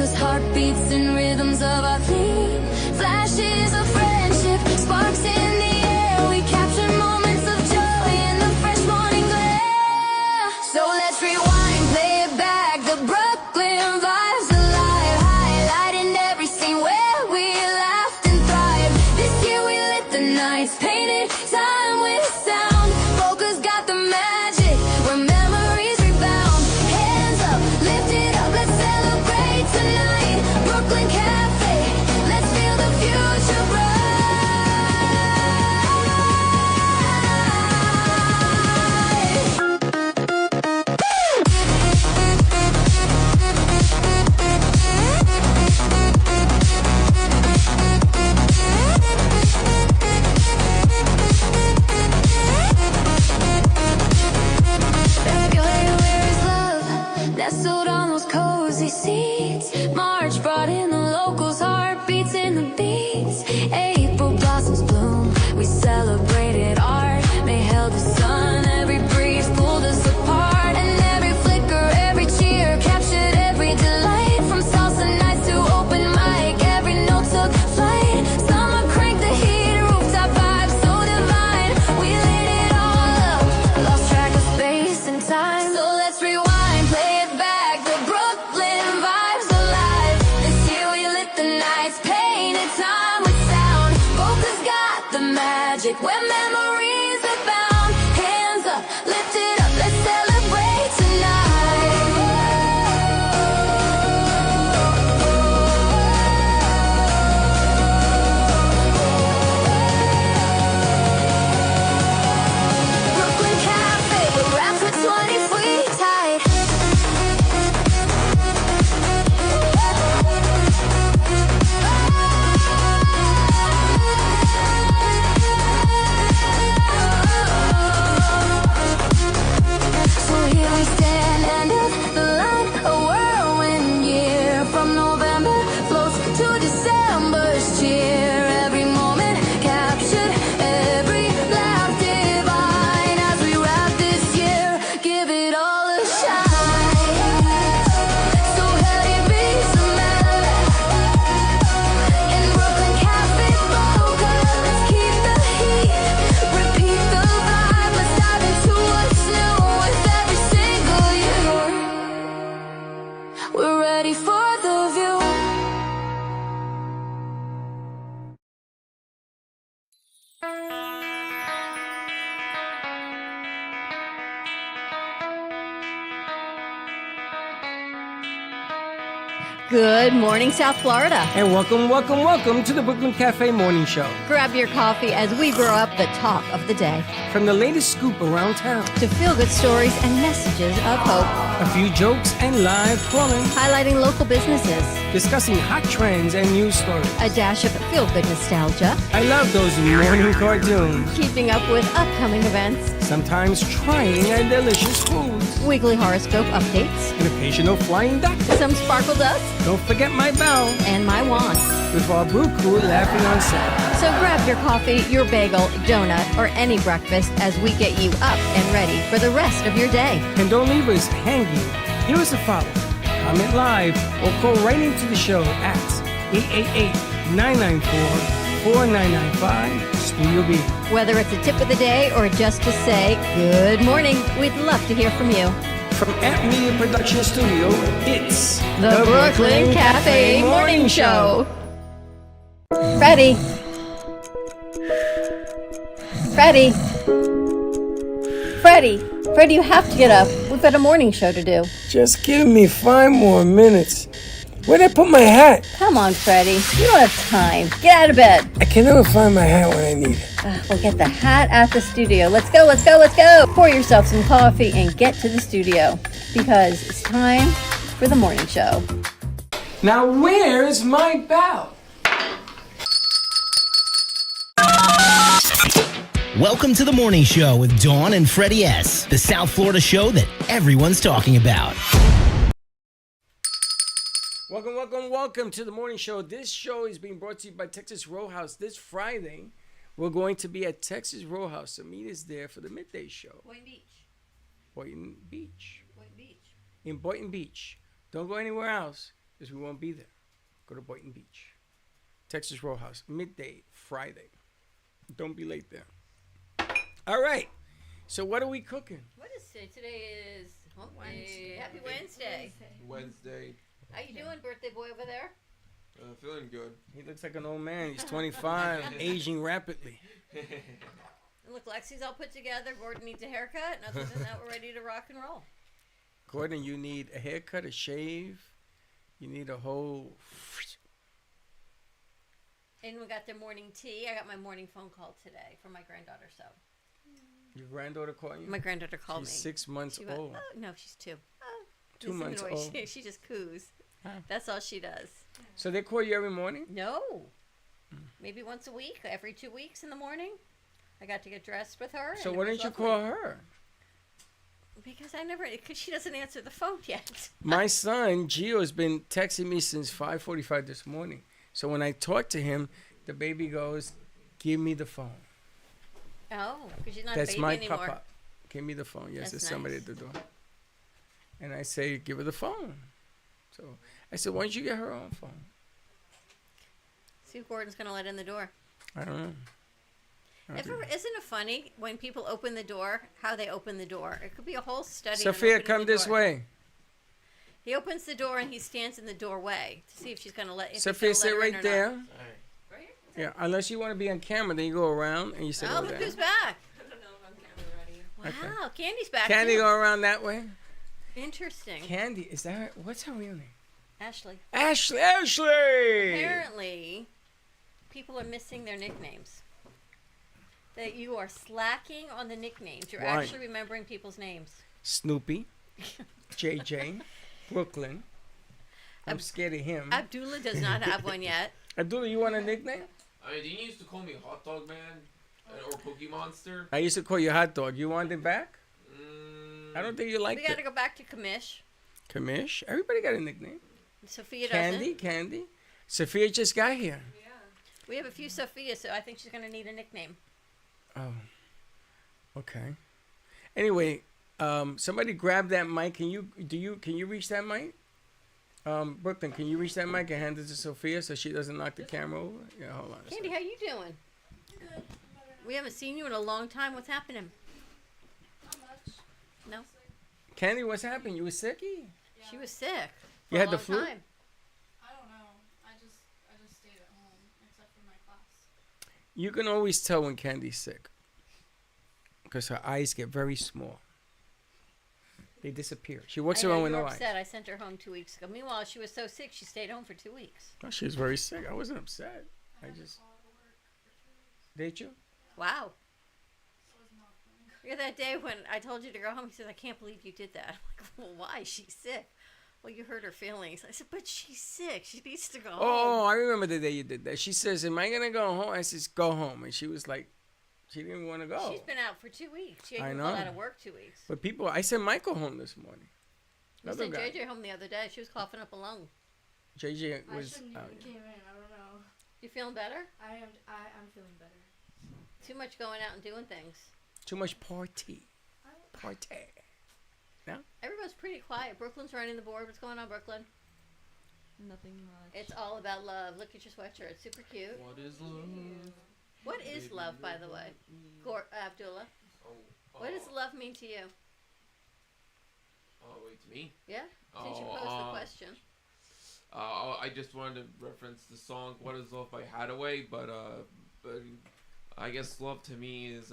continuous heartbeats and rhythms of our theme. Flashes of friendship, sparks in the air. We capture moments of joy in the fresh morning glare. So let's rewind, play it back. The Brooklyn vibes alive, highlighting every scene where we laughed and thrived. This year we lit the nights, painted time with sound. Focus got the magic where memories rebound. Hands up, lift it up, let's celebrate tonight. Brooklyn Café, let's feel the future bright. Everywhere is love, nestled on those cozy seats. March brought in the locals, heartbeats in the beats. April blossoms bloom, we celebrated art. May held the sun, every breeze pulled us apart. And every flicker, every cheer captured every delight. From salsa nights to open mic, every note took flight. Summer cranked the heat, rooftop vibes so divine. We lit it all up, lost track of space and time. So let's rewind, play it back. The Brooklyn vibes alive. This year we lit the nights, painted time with sound. Focus got the magic where memories abound. Hands up, lift it up, let's celebrate tonight. Brooklyn Cafe, we're wrapped for 20 sweet tight. So here we stand, end of the line, a whirlwind year. From November floats to December's cheer. Every moment captured, every laugh divine. As we wrap this year, give it all a shine. So heady beats the melody in Brooklyn Cafe focus. Let's keep the heat, repeat the vibe. Let's dive into what's new with every single year. We're ready for the view. Good morning, South Florida. And welcome to the Brooklyn Café Morning Show. Grab your coffee as we grow up the talk of the day From the latest scoop around town, to feel-good stories and messages of hope, a few jokes and live calling, highlighting local businesses, discussing hot trends and news stories. a dash of feel-good nostalgia, I love those morning cartoons, keeping up with upcoming events, sometimes trying a delicious foods, weekly horoscope updates, an occasional flying duck. some sparkle dust, Don't forget my bell, and my wand. with our brew crew laughing on set. So grab your coffee, your bagel, donut, or any breakfast as we get you up and ready for the rest of your day. And don't leave us hanging. Here is a follow. Comment live or call right into the show at 888-994-4995 Studio B. Whether it's a tip of the day or just to say good morning, we'd love to hear from you. From Amp Media Production Studio, it's The Brooklyn Café Morning Show. Freddie. Freddie. Freddie. Freddie, you have to get up. We've got a morning show to do. Just give me 5 more minutes. Where'd I put my hat? Come on, Freddie. You don't have time. Get out of bed. I can never find my hat when I need it. We'll get the hat at the studio. Let's go, let's go, let's go. Pour yourself some coffee and get to the studio because it's time for the morning show. Now where's my bell? Welcome to the morning show with Dawn and Freddie S., the South Florida show that everyone's talking about. Welcome to the morning show. This show is being brought to you by Texas Roadhouse. This Friday, we're going to be at Texas Roadhouse. So meet us there for the midday show. Boynton Beach. Boynton Beach. Boynton Beach. In Boynton Beach. Don't go anywhere else. because we won't be there. Go to Boynton Beach. Texas Roadhouse, midday, Friday. Don't be late there. All right. So what are we cooking? What is today? Today is Wednesday. Happy Wednesday. Wednesday. How you doing, birthday boy over there? Feeling good. He looks like an old man. He's 25, aging rapidly. And look, Lexi's all put together. Gordon needs a haircut. And other than that, we're ready to rock and roll. Gordon, you need a haircut, a shave. You need a whole... And we got their morning tea. I got my morning phone call today from my granddaughter. So Your granddaughter called you? my granddaughter called She's me. 6 months She went, old. oh, no, she's 2. 2 months annoying. old. She just coos. Huh. That's all she does. So they call you every morning? No. Maybe once a week, every 2 weeks in the morning. I got to get dressed with her. So and why it was didn't you lovely. call her? Because she doesn't answer the phone yet. My son, Gio, has been texting me since 5:45 this morning. So when I talk to him, the baby goes, give me the phone. Oh, because she's not That's a baby my anymore. papa. Give me the phone. Yes, That's there's somebody nice. at the door. And I say, give her the phone. So I said, why don't you get her own phone? See if Gordon's going to let in the door. I don't know. Isn't it funny when people open the door, how they open the door? It could be a whole study. on Sophia, opening come the this door. way. He opens the door and he stands in the doorway to see if she's going to let. If he's Sophia, gonna let sit her in right or not. there. Alright. Right here? Yeah, unless you want to be on camera, then you go around and you sit Oh, over look there. who's back! I don't know if I'm camera ready. Wow, Candy's back. Candy too. go around that way. Interesting. Candy, is that her? What's her real name? Ashley. Ashley. Ashley. Apparently, people are missing their nicknames. That you are slacking on the nicknames. You're Why? actually remembering people's names. Snoopy, JJ, Brooklyn. I'm scared of him. Abdullah does not have one yet. Abdullah, you want a nickname? I mean, didn't you used to call me Hot Dog Man or Cookie Monster? I used to call you Hot Dog. You want it back? I don't think you liked We got to it. go back to Kamish. Kamish. Everybody got a nickname. Sophia Candy, doesn't. Candy. Sophia just got here. We have a few Sophias, so I think she's going to need a nickname. Oh. Okay. Anyway, somebody grab that mic. Can you reach that mic? Brooklyn, can you reach that mic and hand it to Sophia so she doesn't knock the camera over? Yeah, hold on. a Candy, second. how you doing? Good. We haven't seen you in a long time. What's happening? Not much. No? Candy, what's happening? You were sicky? She was sick. For You a had the long flu? time. I don't know. I just stayed at home except for my class. You can always tell when Candy's sick because her eyes get very small. They disappear. She walks I know around you with were no eyes. upset. I sent her home 2 weeks ago. Meanwhile, she was so sick, she stayed home for 2 weeks. Oh, she was very sick. I wasn't upset. I just... Did you? Wow. So it's not fun. Look at that day when I told you to go home. He said, I can't believe you did that. I'm like, well, why? She's sick. Well, you hurt her feelings. I said, but she's sick. She needs to go home. Oh, I remember the day you did that. She says, am I going to go home? I says, go home. And she was like, she didn't want to go. She's been out for 2 weeks. She I hadn't called know. out of work 2 weeks. But people, I sent Michael home this morning. We Another sent guy. JJ home the other day. She was coughing up a lung. JJ I was shouldn't out. even came in. I don't know. You feeling better? I'm feeling better. Too much going out and doing things. Too much party. Party. Everyone's pretty quiet. Brooklyn's running the board. What's going on, Brooklyn? Nothing much. It's all about love. Look at your sweatshirt. It's super cute. What is love? What is love, by the way? Abdullah. Oh, What does love mean to you? Oh, wait, to me? Yeah? Since you posed the question. I just wanted to reference the song "What Is Love" by Hadaway, but I guess love to me is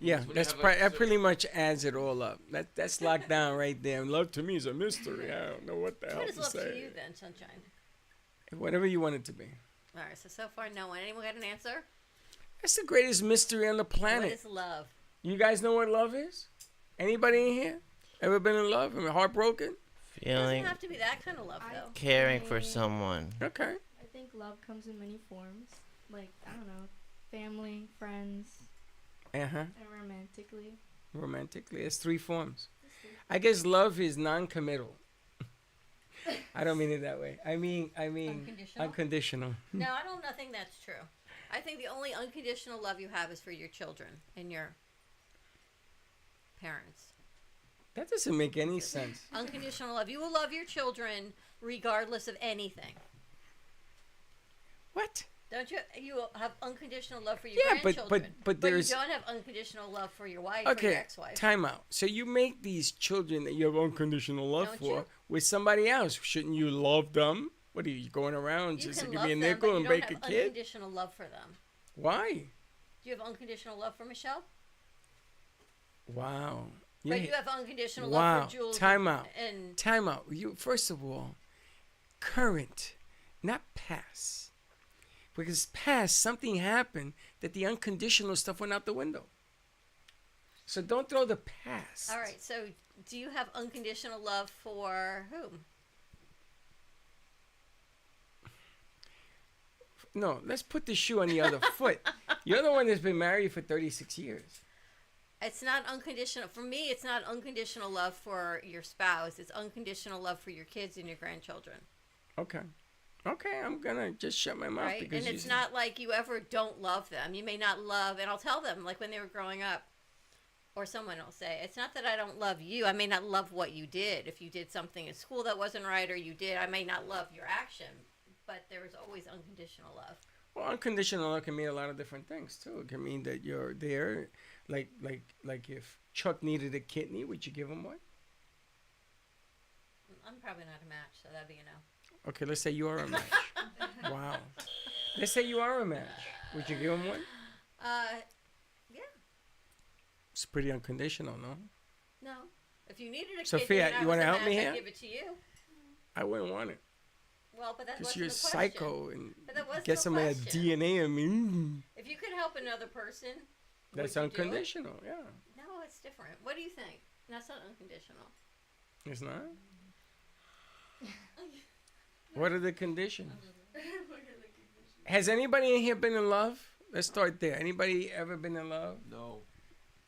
Yeah, when you that's have a that pretty much adds it all up. That's locked down right there. And love to me is a mystery. I don't know what the hell What is to love say. to you then, Sunshine? Whatever you want it to be. All right, so far no one. Anyone got an answer? That's the greatest mystery on the What planet. is love? You guys know what love is? Anybody in here ever been in love and heartbroken? It doesn't Feeling have to be that kind of love, though. caring for someone. Okay. I think love comes in many forms. Like, I don't know, family, friends, Uh-huh. and romantically. Romantically. It's 3 forms. I guess love is non-committal. I don't mean it that way. I mean Unconditional? unconditional. No, I don't think that's true. I think the only unconditional love you have is for your children and your parents. That doesn't make any sense. Unconditional love. You will love your children regardless of anything. What? Don't you? You will have unconditional love for your Yeah, grandchildren. but there's you don't have unconditional love for your wife or your okay. ex-wife. Time out. So you make these children that you have unconditional love Don't for you? with somebody else. Shouldn't you love them? What are you going around You just to can give love me a them, nickel but and you break don't a have kid? unconditional love for them. Why? Do you have unconditional love for Michelle? Wow. But you have unconditional Wow. love for Jules. Time out. And Time out. You first of all, current, not past. Because past, something happened that the unconditional stuff went out the window. So don't throw the past. all right. So, do you have unconditional love for whom? No, let's put the shoe on the other foot. You're the one that's been married for 36 years. It's not unconditional. For me, it's not unconditional love for your spouse. It's unconditional love for your kids and your grandchildren. Okay. Okay, I'm going to just shut my mouth. Right? Because And it's not like you ever don't love them. You may not love, and I'll tell them, like when they were growing up, or someone will say, it's not that I don't love you. I may not love what you did. If you did something in school that wasn't right, or you did, I may not love your action. But there is always unconditional love. Well, unconditional love can mean a lot of different things, too. It can mean that you're there. Like if Chuck needed a kidney, would you give him one? I'm probably not a match, so that'd be a no. Okay, let's say you are a match. Wow. Let's say you are a match. Would you give him one? Yeah. It's pretty unconditional, no? No. If you needed a kidney, Sophia, and I you was wanna a help me match, here? I'd give it to you. I wouldn't want it. Well, but that Because wasn't you're the question. psycho and But that wasn't get the some of that question. DNA in me. If you could help another person, That's would you do it? unconditional, yeah. No, it's different. What do you think? That's not unconditional. It's not? What are the conditions? Has anybody in here been in love? Let's start there. Anybody ever been in love? No.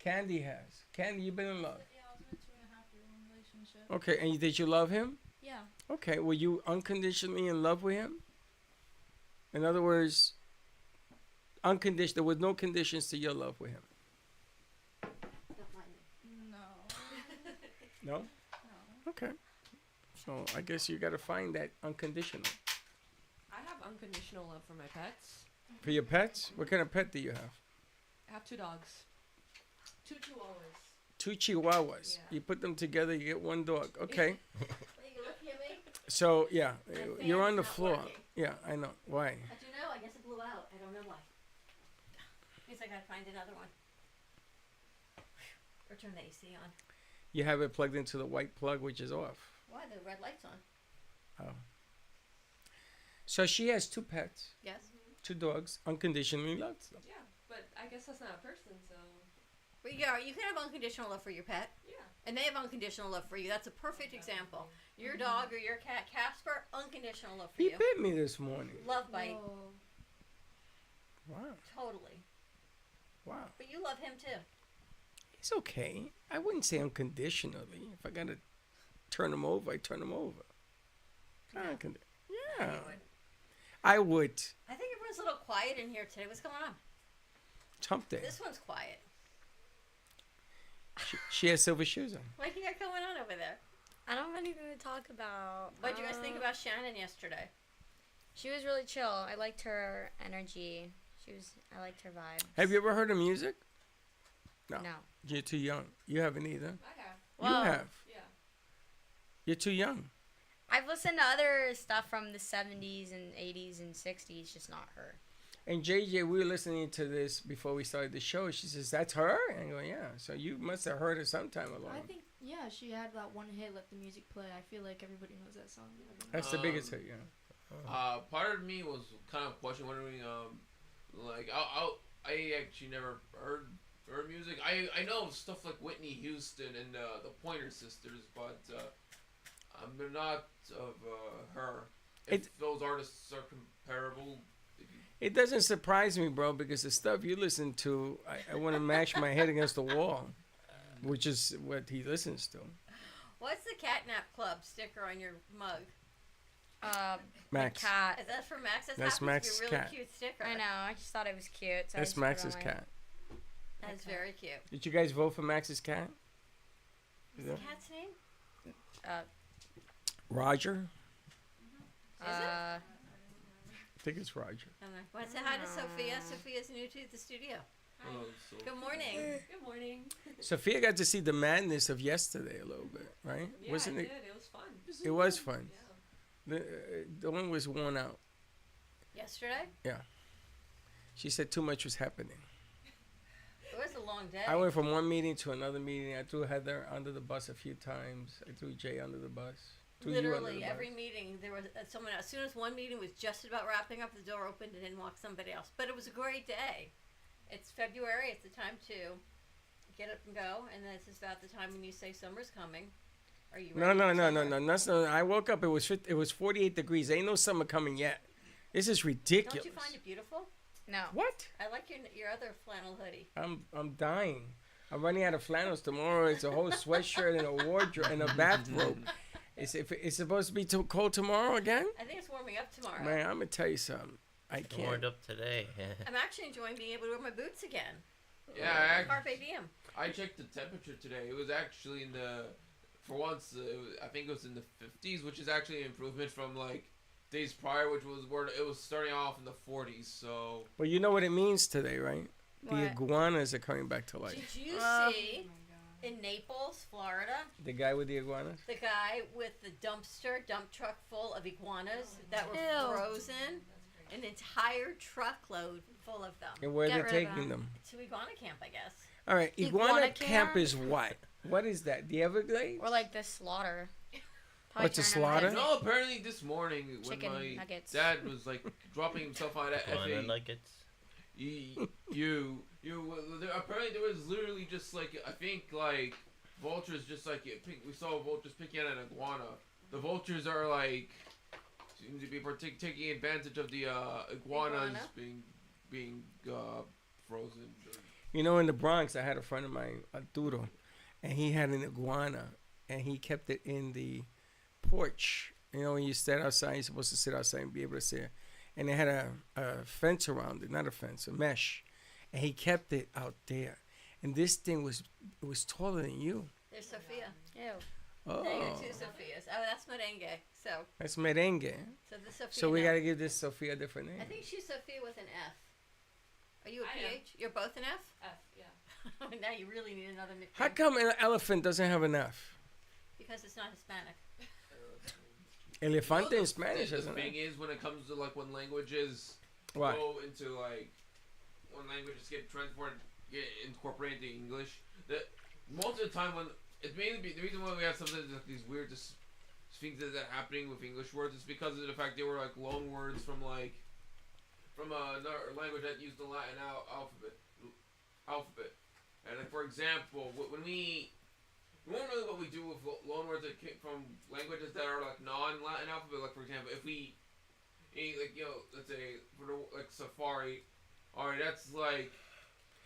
Candy has. Candy, you been in love? Yeah, I was in a 2.5-year long relationship. Okay, and did you love him? Yeah. Okay, were you unconditionally in love with him? In other words, unconditional. There was no conditions to your love with him. No. No? No. Okay. So I guess you got to find that unconditional. I have unconditional love for my pets. For your pets? What kind of pet do you have? I have 2 dogs. 2 chihuahuas. 2 chihuahuas. Yeah. You put them together, you get 1 dog. Okay. Are you looking at me? So, yeah, My you're on the fan's not floor. working. Yeah, I know. Why? How'd you know? I guess it blew out. I don't know why. Means I gotta find another one. Or turn the AC on. You have it plugged into the white plug, which is off. Why? The red light's on. Oh. So she has 2 pets, Yes. 2 dogs, unconditionally loves them. Yeah, but I guess that's not a person, so But yeah, you can have unconditional love for your pet, yeah. and they have unconditional love for you. That's a perfect example. Your dog or your cat, Casper, unconditional love for He you. bit me this morning. Love bite. Whoa. Wow. Totally. Wow. But you love him too. It's okay. I wouldn't say unconditionally. If I got to turn him over, I turn him over. No. Yeah. You would. I would. I think everyone's a little quiet in here today. What's going on? It's hump day. This one's quiet. She has silver shoes on. What do you got going on over there? I don't have anything to talk about. What did you guys think about Shannon yesterday? She was really chill. I liked her energy. I liked her vibe. Have you ever heard her music? No. No. You're too young. You haven't either. I have. Well, You have. Yeah. You're too young. I've listened to other stuff from the 70s and 80s and 60s, just not her. And JJ, we were listening to this before we started the show. She says, "That's her?" And I go, "Yeah." So you must have heard her sometime along. I think, yeah, she had that one hit, Let the Music Play. I feel like everybody knows that song. That's the biggest hit, yeah. Part of me was kind of wondering, like, I actually never heard her music. I know stuff like Whitney Houston and the Pointer Sisters, but I'm not of her. If those artists are comparable. It doesn't surprise me, bro, because the stuff you listen to, I want to mash my head against the wall, which is what he listens to. What's the Catnap Club sticker on your mug? Max. The cat. Is that for Max? That That's happens Max's to be a really cat. cute sticker. I know. I just thought it was cute. So I That's just put it Max's on my- cat. That is very cute. Did you guys vote for Max's cat? What's the cat's name? Roger. Is it? I think it's Roger. Want to say hi to Sophia? Sophia's new to the studio. Oh, so Good morning. Good morning. Sophia got to see the madness of yesterday a little bit, right? Yeah, Wasn't I it? did. It was fun. It was fun. Yeah. The one was worn out. Yesterday? Yeah. She said too much was happening. It was a long day. I went from one meeting to another meeting. I threw Heather under the bus a few times. I threw Jay under the bus. Threw you under Literally the every bus. meeting there was someone. As soon as one meeting was just about wrapping up, the door opened and in walked somebody else. But it was a great day. It's February. It's the time to get up and go, and this is about the time when you say summer's coming. Are you No, ready no, for no, summer? no, no, no. I woke up. It was 48 degrees. Ain't no summer coming yet. This is ridiculous. Don't you find it beautiful? No. What? I like your other flannel hoodie. I'm dying. I'm running out of flannels tomorrow. It's a whole sweatshirt and a wardrobe and a bathrobe. It's supposed to be too cold tomorrow again? I think it's warming up tomorrow. Man, I'm gonna tell you something. I can't. Warmed up today. I'm actually enjoying being able to wear my boots again. yeah, Carpe diem. I checked the temperature today. It was actually in the, for once, I think it was in the 50s, which is actually an improvement from like days prior, which was where it was starting off in the 40s. So. Well, you know what it means today, right? What? The iguanas are coming back to life. Did you see in Naples, Florida, The guy with the iguanas? the guy with the dump truck full of iguanas that were Ew. frozen? An entire truckload full of them. And where Get they're rid of taking them. them? To iguana camp, I guess. All right, iguana Iguana camp camp? is what? What is that? The Everglades? Or like the slaughter. What's a turn them slaughter? into No, apparently this morning Chicken when my nuggets. dad was like dropping himself out at Banana FA, nuggets. apparently there was literally just like, I think like vultures just like, we saw vultures picking at an iguana. The vultures are like, seem to be taking advantage of the iguanas Iguana? being frozen. You know, in the Bronx, I had a friend of mine, Arturo, and he had an iguana, and he kept it in the porch. You know, when you sit outside, you're supposed to sit outside and be able to see it. And they had a fence around it, not a fence, a mesh. And he kept it out there. And this thing was taller than you. There's Sophia. Ew. Oh, There are two Sophias. Oh, that's merengue. So that's merengue. the Sophia. So we now. got to give this Sophia a different name. I think she's Sophia with an F. Are you a I am. PH? You're both an F? F, yeah. Now you really need another nickname. How come an elephant doesn't have an F? Because it's not Hispanic. Elefante in Spanish, The isn't thing it? is, when it comes to like when languages What? go into like when languages get transported, get incorporated into English, that most of the time when it's mainly the reason why we have something like these weird things that are happening with English words is because of the fact they were like loan words from another language that used the Latin alphabet. And like, for example, when we normally what we do with loan words that came from languages that are like non-Latin alphabet, like for example, if we like, you know, let's say for like safari, all right, that's like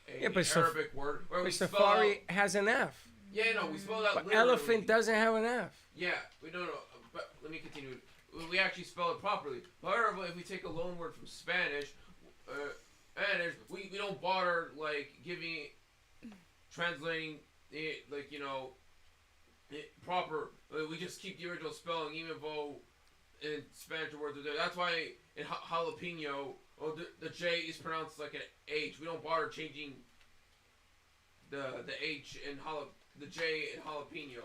a Arabic word. Where we But spell safari out, has an F. yeah, no, we spell that. But literally. elephant doesn't have an F. Yeah, we don't know. But let me continue. We actually spell it properly. However, if we take a loan word from Spanish, we don't bother like translating it like, you know, it proper. We just keep the original spelling, even though in Spanish the words are there. That's why in jalapeno, the J is pronounced like an H. We don't bother changing the H in the J in jalapeno,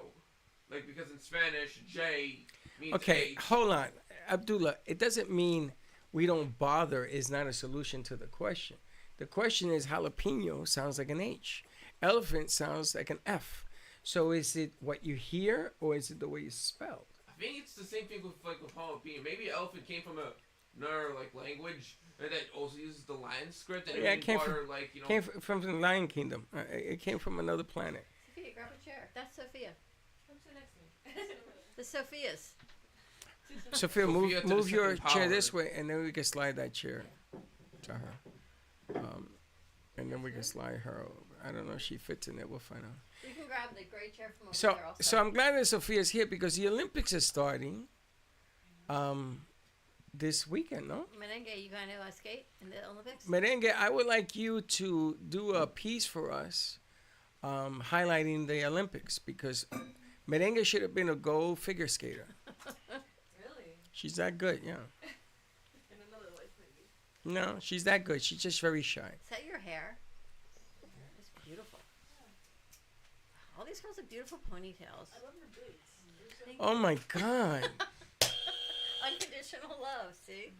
like, because in Spanish J means Okay, H. hold on. Abdullah, it doesn't mean we don't bother is not a solution to the question. The question is jalapeno sounds like an H. Elephant sounds like an F. So is it what you hear or is it the way you spell? I think it's the same thing with jalapeno. Maybe elephant came from another like language that also uses the Latin script, and Yeah, it it came bother, from, like, you know. came from the Lion Kingdom. It came from another planet. Sophia, grab a chair. That's Sophia. Come sit next to me. The Sophias. Sophia, Sophia move to the your second chair power. this way, and then we can slide that chair to her. And then we can slide her over. I don't know if she fits in there. We'll find out. We can grab the gray chair from over So, there also. so I'm glad that Sophia's here because the Olympics are starting this weekend, no? Merengue, you going to skate in the Olympics? Merengue, I would like you to do a piece for us highlighting the Olympics because Merengue should have been a gold figure skater. Really? She's that good, yeah. In another life, maybe. No, she's that good. She's just very shy. Is that your hair? It's beautiful. All these girls have beautiful ponytails. I love her boots. Oh my God. Unconditional love, see?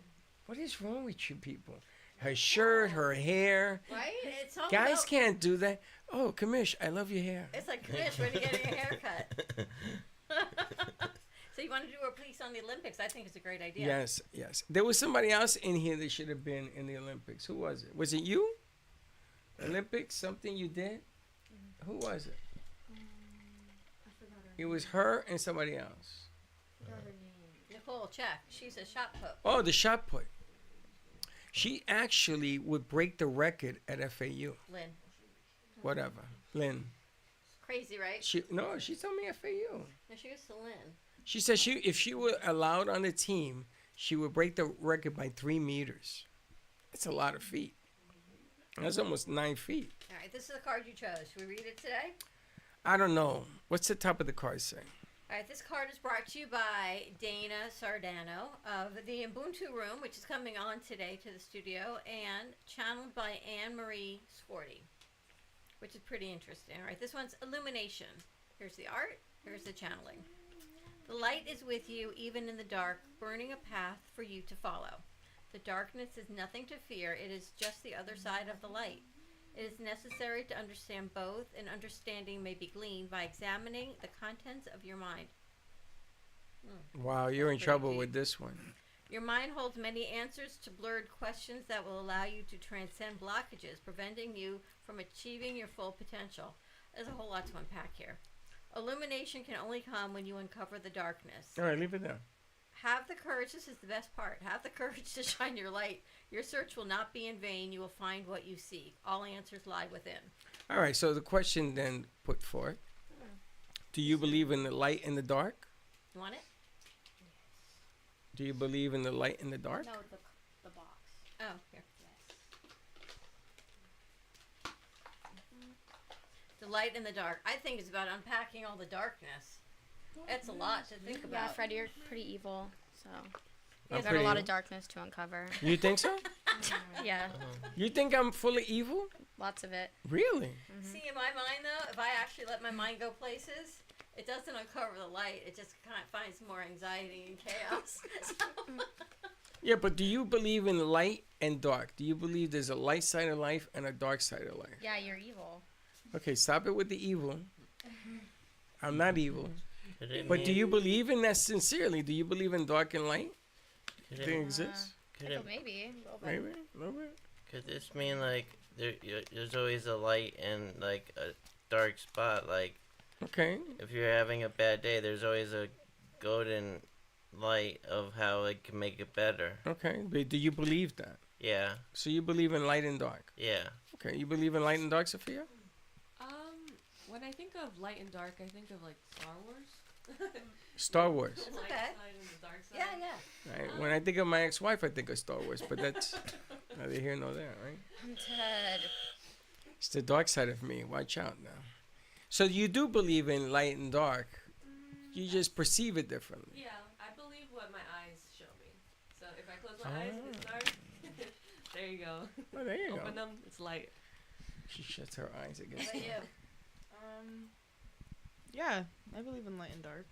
What is wrong with you people? Her shirt, her hair. Right? It's all Guys about, can't do that. Oh, Kamish, I love your hair. It's like, Kamish, when are you getting a haircut? So you want to do a piece on the Olympics? I think it's a great idea. Yes, yes. There was somebody else in here that should have been in the Olympics. Who was it? Was it you? Olympics? Something you did? Who was it? I forgot her. It was her and somebody else. Forgot her name. Nicole, check. She's a shot put. Oh, the shot put. She actually would break the record at FAU. Lynn. Whatever. Lynn. Crazy, right? She told me FAU. No, she goes to Lynn. She said if she were allowed on the team, she would break the record by 3 meters. That's a lot of feet. That's almost 9 feet. All right, this is the card you chose. Should we read it today? I don't know. What's the top of the card say? All right, this card is brought to you by Dana Sardano of the Ubuntu Room, which is coming on today to the studio, and channeled by Anne-Marie Scorti, which is pretty interesting. All right, this one's Illumination. Here's the art. Here's the channeling. The light is with you, even in the dark, burning a path for you to follow. The darkness is nothing to fear. It is just the other side of the light. It is necessary to understand both, and understanding may be gleaned by examining the contents of your mind. Wow, you're in Pretty trouble deep. with this one. Your mind holds many answers to blurred questions that will allow you to transcend blockages, preventing you from achieving your full potential. There's a whole lot to unpack here. Illumination can only come when you uncover the darkness. All right, leave it there. Have the courage, this is the best part, have the courage to shine your light. Your search will not be in vain. You will find what you seek. All answers lie within. All right, so the question then put forth, do you believe in the light and the dark? You want it? Do you believe in the light and the dark? No, the box. Oh, here. The light and the dark. I think it's about unpacking all the darkness. It's a lot to think Yeah, about. Fred, you're pretty evil, so I'm you've got a pretty lot evil? of darkness to uncover. You think so? Yeah, You think I'm full of evil? lots of it. Really? See, in my mind, though, if I actually let my mind go places, it doesn't uncover the light. It just kind of finds more anxiety and chaos. Yeah, but do you believe in light and dark? Do you believe there's a light side of life and a dark side of life? Yeah, you're evil. Okay, stop it with the evil. I'm not evil. Could it But do mean- you believe in that sincerely? Do you believe in dark and light? could They it, exist? could it, Maybe. A little bit. Maybe? A little bit? could this mean like there's always a light and like a dark spot? Like Okay. if you're having a bad day, there's always a golden light of how it can make it better. Okay. But do you believe that? Yeah, So you believe in light and dark? yeah. Okay. You believe in light and dark, Sophia? When I think of light and dark, I think of like Star Wars. Star Wars. The light okay. side and the dark side. Yeah, yeah. Right? When I think of my ex-wife, I think of Star Wars, but that's neither here nor there, right? Ted. It's the dark side of me. Watch out now. So you do believe in light and dark. You just perceive it differently. Yeah, I believe what my eyes show me. So if I close my eyes, it's dark. There you go. Oh, there you Open go. them, it's light. She shuts her eyes against What me. about you? Yeah, I believe in light and dark.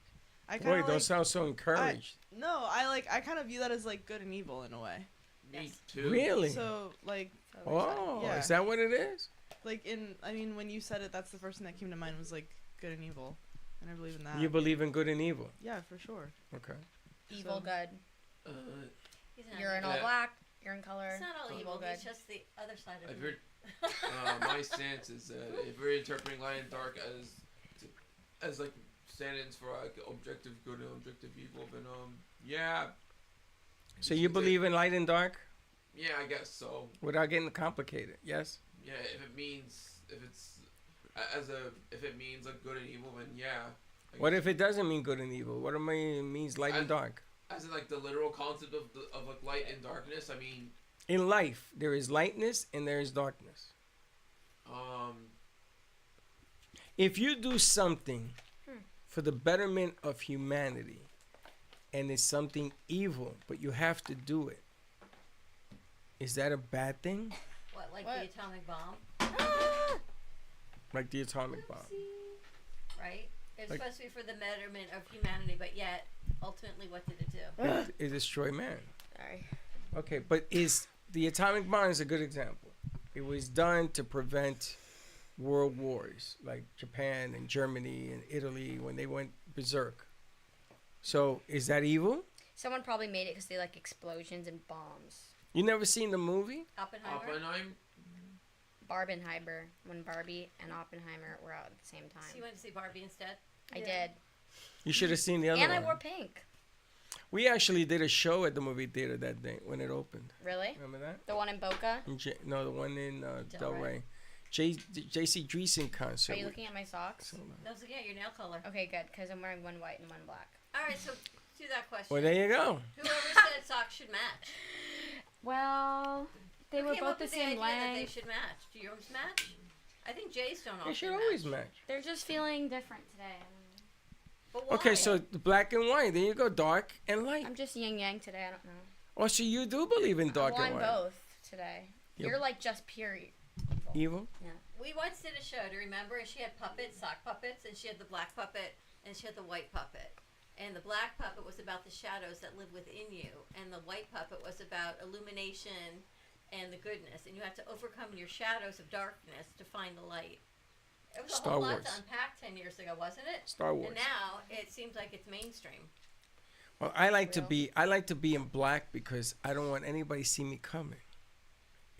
I Boy, kind don't of sound so encouraged. no, I kind of view that as like good and evil in a way. Me too. Really? So like Oh, Yeah. is that what it is? when you said it, that's the first thing that came to mind was like good and evil, and I believe in that. You believe in good and evil. Yeah, for sure. Okay. Evil, So- good. He's not You're in evil. all Yeah. black. You're in color. It's not all evil. Evil, good. It's just the other side of I've it. heard my stance is that if we're interpreting light and dark as like stand-ins for like objective good and objective evil, then yeah. So you believe in light and dark Yeah, I guess so. without getting complicated? Yes. Yeah, if it means if it means like good and evil, then yeah. I What guess. if it doesn't mean good and evil? What do it means light and dark? As in like the literal concept of like light and darkness? I mean, In life, there is lightness and there is darkness. If you do something for the betterment of humanity, and it's something evil, but you have to do it, is that a bad thing? What, like the atomic bomb? Like the atomic bomb. Right? It's Like- supposed to be for the betterment of humanity, but yet, ultimately, what did it do? It destroyed man. Sorry. Okay, but is the atomic bomb is a good example. It was done to prevent world wars, like Japan and Germany and Italy when they went berserk. So is that evil? Someone probably made it because they like explosions and bombs. You never seen the movie? Oppenheimer? Barbenheimer, when Barbie and Oppenheimer were out at the same So time. you went to see Barbie instead? I did. You should have seen the other And one. I wore pink. We actually did a show at the movie theater that day when it opened. Really? Remember that? The one in Boca? No, the one in Del Delray. Rey. J.C. Dreesen concert. Are you looking at my socks? No, so yeah, your nail color. Okay, good, because I'm wearing one white and one black. All right, so to that question. Well, there you go. Whoever said socks should match. Well, they Who were came both up the with same idea that they length. should match? Do yours match? I think Jay's don't They often should always match. They're just feeling different today. But why? Okay, so the black and white. There you go, dark and light. I'm just yin yang today. I don't know. Oh, so you do believe in dark well, and I'm white? both today. Yep. You're like just pure Evil? Yeah. We once did a show, do you remember? And she had puppets, sock puppets, and she had the black puppet, and she had the white puppet. And the black puppet was about the shadows that live within you, and the white puppet was about illumination and the goodness. And you had to overcome your shadows of darkness to find the light. It was a Star whole lot Wars. to unpack 10 years ago, wasn't it? Star Wars. And now it seems like it's mainstream. Well, I like to be in black because I don't want anybody to see me coming.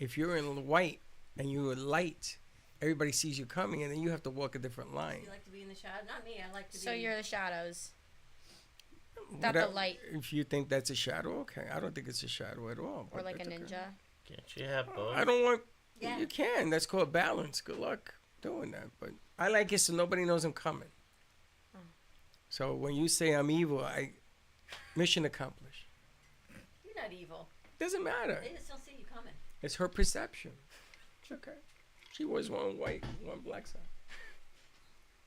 If you're in white and you're light, everybody sees you coming, and then you have to walk a different line. You like to be in the shadow? Not me. I like to be. So you're the shadows. Not the Whatever- light. If you think that's a shadow, okay. I don't think it's a shadow at all. Or but like a that's okay. ninja. Can't you have both? I don't want. Yeah. You can. That's called balance. Good luck doing that. But I like it so nobody knows I'm coming. So when you say I'm evil, mission accomplished. You're not evil. Doesn't matter. They just don't see you coming. It's her perception. It's okay. She was one white, one black side.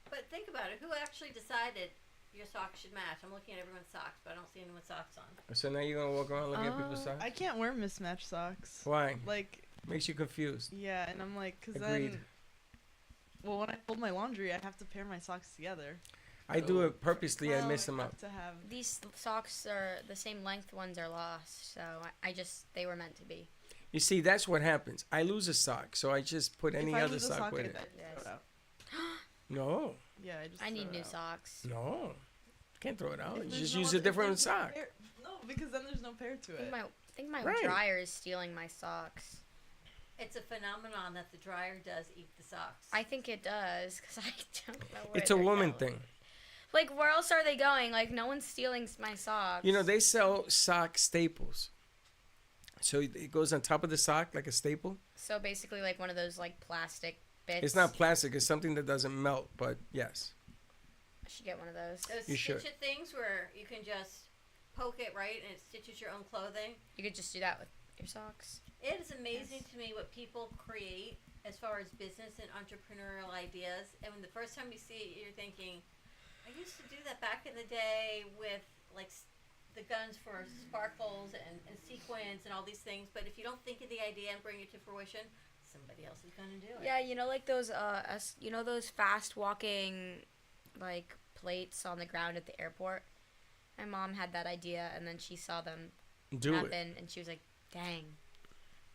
But think about it. Who actually decided your socks should match? I'm looking at everyone's socks, but I don't see anyone's socks on. So now you're gonna walk around looking at people's socks? I can't wear mismatched socks. Why? Like, Makes you confused. yeah, and I'm like, because Agreed. then, well, when I fold my laundry, I have to pair my socks together. I do it purposely. I Well, miss them I up. have to have. These socks are the same length ones are lost, so I just they were meant to be. You see, that's what happens. I lose a sock, so I just put any if I other lose a sock sock, with I it. throw it out. No, Yeah, I just. I need throw it new out. socks. no, can't throw it out. If You there's just no use other- a different if there's no sock. pair- No, because then there's no pair to it. I think my Right. dryer is stealing my socks. It's a phenomenon that the dryer does eat the socks. I think it does, because I don't know where It's a they're woman going. thing. Like, where else are they going? Like, no one's stealing my socks. You know, they sell sock staples. So it goes on top of the sock like a staple. So basically, like one of those like plastic bits. It's not plastic. It's something that doesn't melt. But yes, I should get one of those. Those You should. stitch-it things where you can just poke it right and it stitches your own clothing. You could just do that with your socks. It is amazing to me what people create as far as business and entrepreneurial ideas. And when the first time you see it, you're thinking, I used to do that back in the day with like the guns for sparkles and sequins and all these things. But if you don't think of the idea and bring it to fruition, somebody else is going to do it. Yeah, you know, like those those fast walking like plates on the ground at the airport. My mom had that idea, and then she saw them Do it. happen, and she was like, "Dang."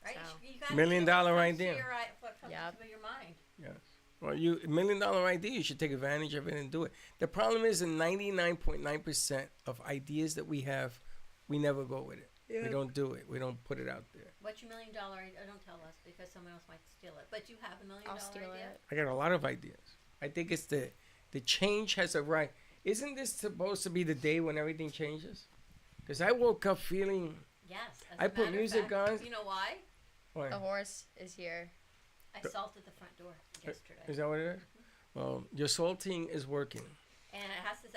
Right? So. You gotta $1 million do what comes idea. to what comes to your mind. Yes. Well, $1 million idea. You should take advantage of it and do it. The problem is, in 99.9% of ideas that we have, we never go with it. We don't do it. We don't put it out there. What's your $1 million idea? Don't tell us because someone else might steal it. But you have $1 million I'll steal idea. it. I got a lot of ideas. I think it's the change has arrived. Isn't this supposed to be the day when everything changes? Because I woke up feeling. Yes. as I a put matter of music fact, on. You know why? Why? The horse is here. I salted the front door yesterday. Is that what it is? Well, your salting is working. And it has to.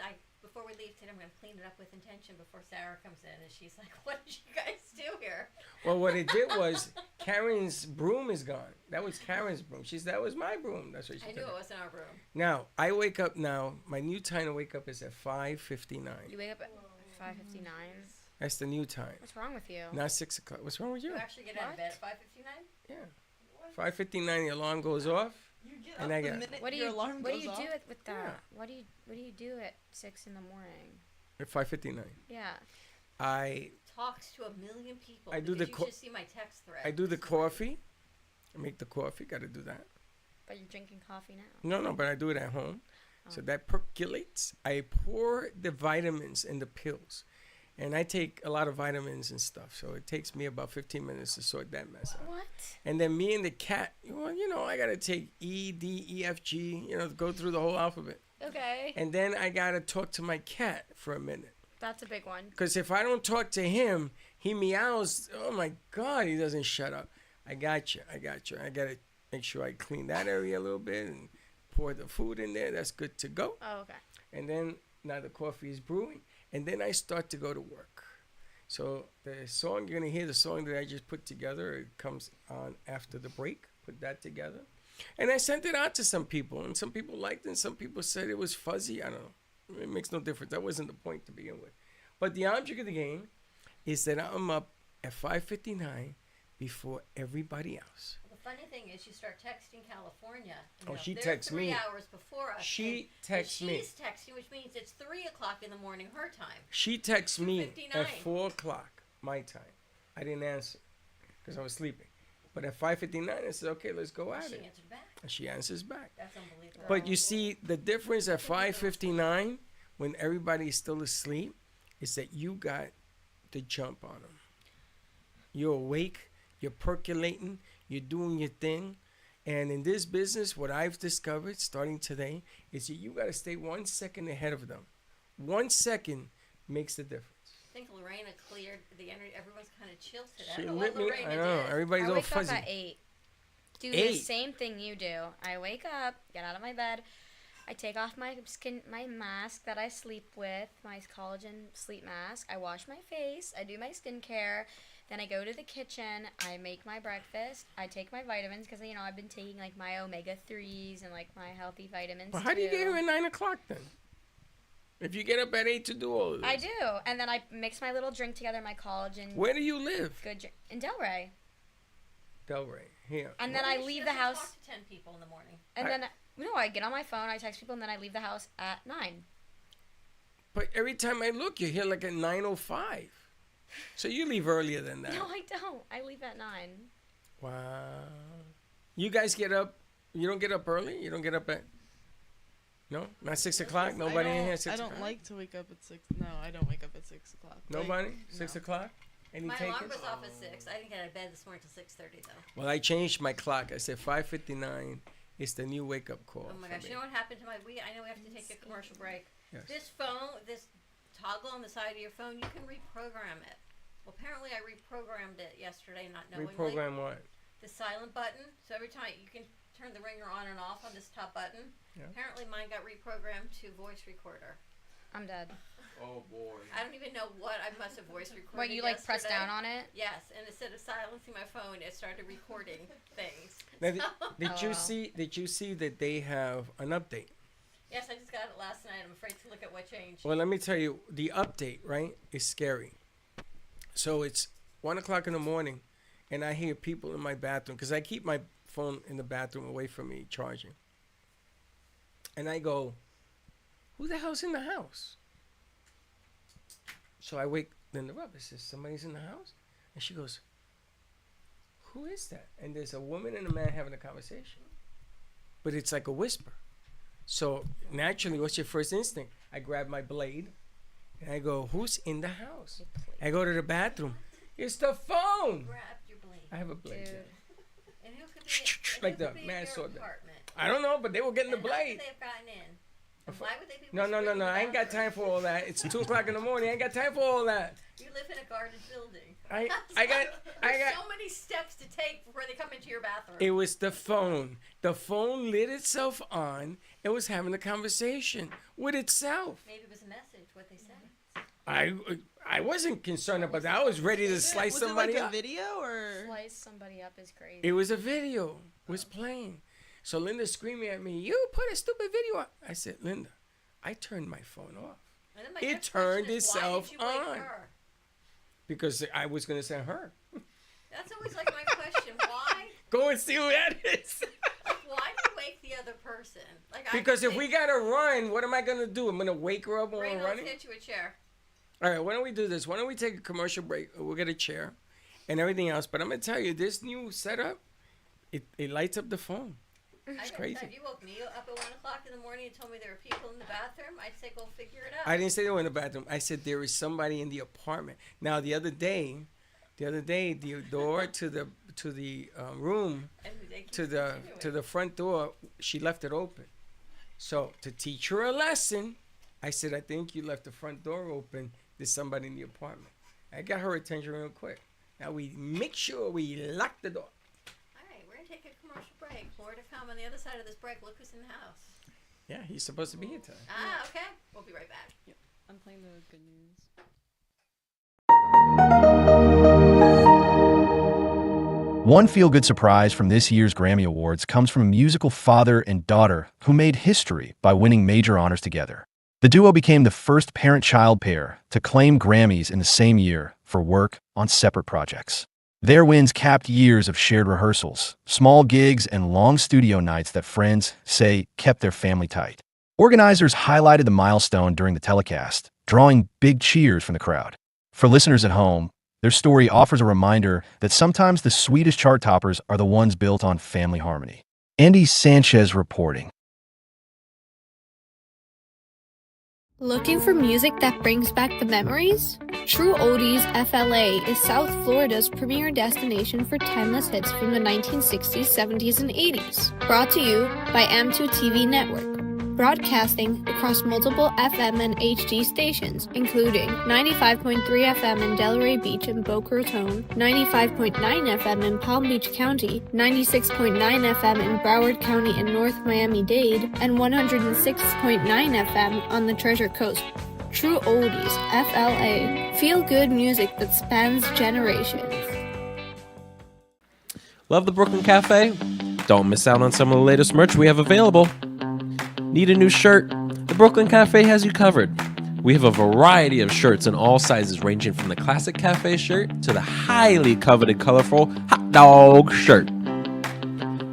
Before we leave today, I'm going to clean it up with intention before Sarah comes in, and she's like, "What did you guys do here?" Well, what it did was Karen's broom is gone. That was Karen's broom. That was my broom. That's what she I said. knew it wasn't our room. Now, I wake up now. My new time to wake up is at 5:59. You wake up at 5:59. That's the new time. What's wrong with you? Not 6 o'clock. What's wrong with you? You actually get out of bed at 5:59? Yeah. 5:59, the alarm goes off. You get And up I the get- minute What do your you alarm What do goes you off. do with that? Yeah. What do you do at 6 in the morning? At 5:59. Yeah. I Talks to a million people. I do because the you co- should see my text thread. I do the this morning. coffee. I make the coffee. Got to do that. But you're drinking coffee now. No, but I do it at home. So Oh. that percolates. I pour the vitamins and the pills. And I take a lot of vitamins and stuff. So it takes me about 15 minutes to sort that mess out. What? And then me and the cat, well, I got to take E, D, E, F, G, go through the whole alphabet. Okay. And then I got to talk to my cat for a minute. That's a big one. Because if I don't talk to him, he meows. Oh, my God, he doesn't shut up. I got you. I got to make sure I clean that area a little bit and pour the food in there. That's good to go. Oh, okay. And then now the coffee is brewing. And then I start to go to work. So the song, you're going to hear the song that I just put together. It comes on after the break. Put that together. And I sent it out to some people. And some people liked it. And some people said it was fuzzy. I don't know. It makes no difference. That wasn't the point to begin with. But the object of the game is that I'm up at 5:59 before everybody else. The funny thing is, you start texting California. She they're texts 3 me. hours before us. She and texts me. She's texting, which means it's 3 o'clock in the morning her time. She texts me 2:59. at 4 o'clock my time. I didn't answer because I was sleeping. But at 5:59, I said, okay, let's go at She it. answered back. And she answers back. That's unbelievable. But you see, the difference at 5:59, when everybody is still asleep, is that you got the jump on them. You're awake, you're percolating, you're doing your thing. And in this business, what I've discovered starting today is that you got to stay 1 second ahead of them. 1 second makes the difference. I think Lorena cleared the energy. Everyone's kind of chill today. She I don't know lit what me. Lorena I know. did. Everybody's I all wake fuzzy. up at 8. Do 8? the same thing you do. I wake up, get out of my bed. I take off my mask that I sleep with, my collagen sleep mask. I wash my face. I do my skincare. Then I go to the kitchen. I make my breakfast. I take my vitamins because I've been taking like my omega-3s and like my healthy vitamins. Well, how do you get here at 9 o'clock then? If you get up at 8 to do all of this. I do, and then I mix my little drink together, my collagen. Where do you live? Good drink in Delray. Delray. Here. And then I leave the house. Talk to 10 people in the morning. And then I get on my phone. I text people, and then I leave the house at 9. But every time I look, you're here like at 9:05. So you leave earlier than that. No, I don't. I leave at 9. Wow. You guys get up. You don't get up early? You don't get up at. No? Not 6 o'clock? Nobody in here at 6 I o'clock? don't like to wake up at 6. No, I don't wake up at 6 o'clock. Nobody? Like, 6 no. o'clock? Any My takers? alarm was off at 6. I didn't get out of bed this morning till 6:30 though. Well, I changed my clock. I said 5:59 is the new wake-up call. Oh my for gosh! me. You know what happened to my? I know we have to take a commercial break. Yes. This phone, this toggle on the side of your phone, you can reprogram it. Well, apparently I reprogrammed it yesterday, not knowingly. Reprogram what? The silent button. So every time you can turn the ringer on and off on this top button. Yeah. Apparently mine got reprogrammed to voice recorder. I'm dead. Oh boy. I don't even know what I must have voice recorded. What, you like press down on it? Yes, and instead of silencing my phone, it started recording things. Now, So- did you see? Did you see that they have an update? Yes, I just got it last night. I'm afraid to look at what changed. Well, let me tell you, the update, right, is scary. So it's 1 o'clock in the morning, and I hear people in my bathroom because I keep my phone in the bathroom away from me charging. And I go, "Who the hell's in the house?" So I wake Linda up. I says, "Somebody's in the house," and she goes, "Who is that?" And there's a woman and a man having a conversation, but it's like a whisper. So naturally, what's your first instinct? I grab my blade, and I go, "Who's in the house?" I go to the bathroom. It's the phone. Grab your blade. I have a blade. Dude. Yeah. And who could be? Like who the could be in man your saw that. apartment? I don't know, but they were getting the And how blade. could they have gotten in? And why would they be? No. whispering in the I ain't got bathroom? time for all that. It's 2 o'clock in the morning. I ain't got time for all that. You live in a guarded building. I There's got. so many steps to take before they come into your bathroom. It was the phone. The phone lit itself on and was having a conversation with itself. Maybe it was a message. What they said. I wasn't concerned about that. I was ready to slice Was somebody it like up. a video or? Slice somebody up is crazy. It was a video. It was playing. So Linda's screaming at me, "You put a stupid video up." I said, "Linda, I turned my phone off. And then my It next question turned is, itself why did you wake on." her? Because I was going to send her. That's always like my question. Why? Go and see who that is. Like, why do you wake the other person? Like, Because if we got to run, what am I going to do? I'm going to wake her up when we're running? Get you a chair. All right, why don't we do this? Why don't we take a commercial break? We'll get a chair and everything else. But I'm going to tell you, this new setup, it lights up the phone. It's crazy. If you woke me up at 1 o'clock in the morning and told me there were people in the bathroom, I'd say, go figure it out. I didn't say they were in the bathroom. I said there is somebody in the apartment. Now, the other day, the door to the room, to the front door, she left it open. So to teach her a lesson, I said, I think you left the front door open. There's somebody in the apartment. I got her attention real quick. Now we make sure we lock the door. All right, we're going to take a commercial break. More to come on the other side of this break. Look who's in the house. Yeah, he's supposed to be here today. Ah, okay. We'll be right back. Yep. I'm playing the good news. One feel-good surprise from this year's Grammy Awards comes from a musical father and daughter who made history by winning major honors together. The duo became the first parent-child pair to claim Grammys in the same year for work on separate projects. Their wins capped years of shared rehearsals, small gigs, and long studio nights that friends say kept their family tight. Organizers highlighted the milestone during the telecast, drawing big cheers from the crowd. For listeners at home, their story offers a reminder that sometimes the sweetest chart toppers are the ones built on family harmony. Andy Sanchez reporting. Looking for music that brings back the memories? True Oldies FLA is South Florida's premier destination for timeless hits from the 1960s, 70s, and 80s. Brought to you by M2 TV Network. Broadcasting across multiple FM and HD stations, including 95.3 FM in Delray Beach and Boca Raton, 95.9 FM in Palm Beach County, 96.9 FM in Broward County and North Miami-Dade, and 106.9 FM on the Treasure Coast. True Oldies, FLA. Feel good music that spans generations. Love the Brooklyn Café? Don't miss out on some of the latest merch we have available. Need a new shirt? The Brooklyn Café has you covered. We have a variety of shirts in all sizes, ranging from the classic cafe shirt to the highly coveted colorful hot dog shirt.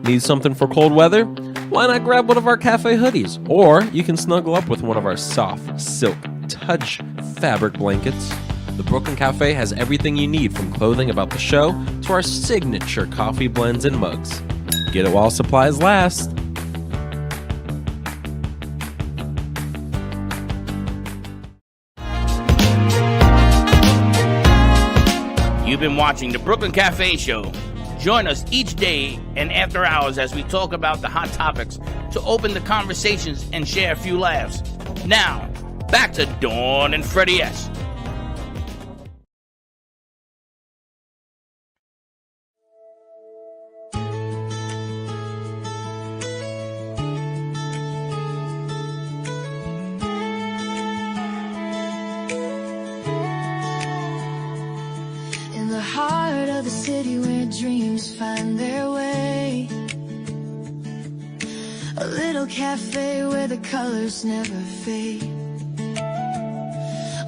Need something for cold weather? Why not grab one of our cafe hoodies? Or you can snuggle up with one of our soft silk touch fabric blankets. The Brooklyn Café has everything you need, from clothing about the show to our signature coffee blends and mugs. Get it while supplies last. You've been watching the Brooklyn Café Show. Join us each day and after hours as we talk about the hot topics to open the conversations and share a few laughs. Now, back to Dawn and Freddie S. In the heart of the city where dreams find their way, a little cafe where the colors never fade.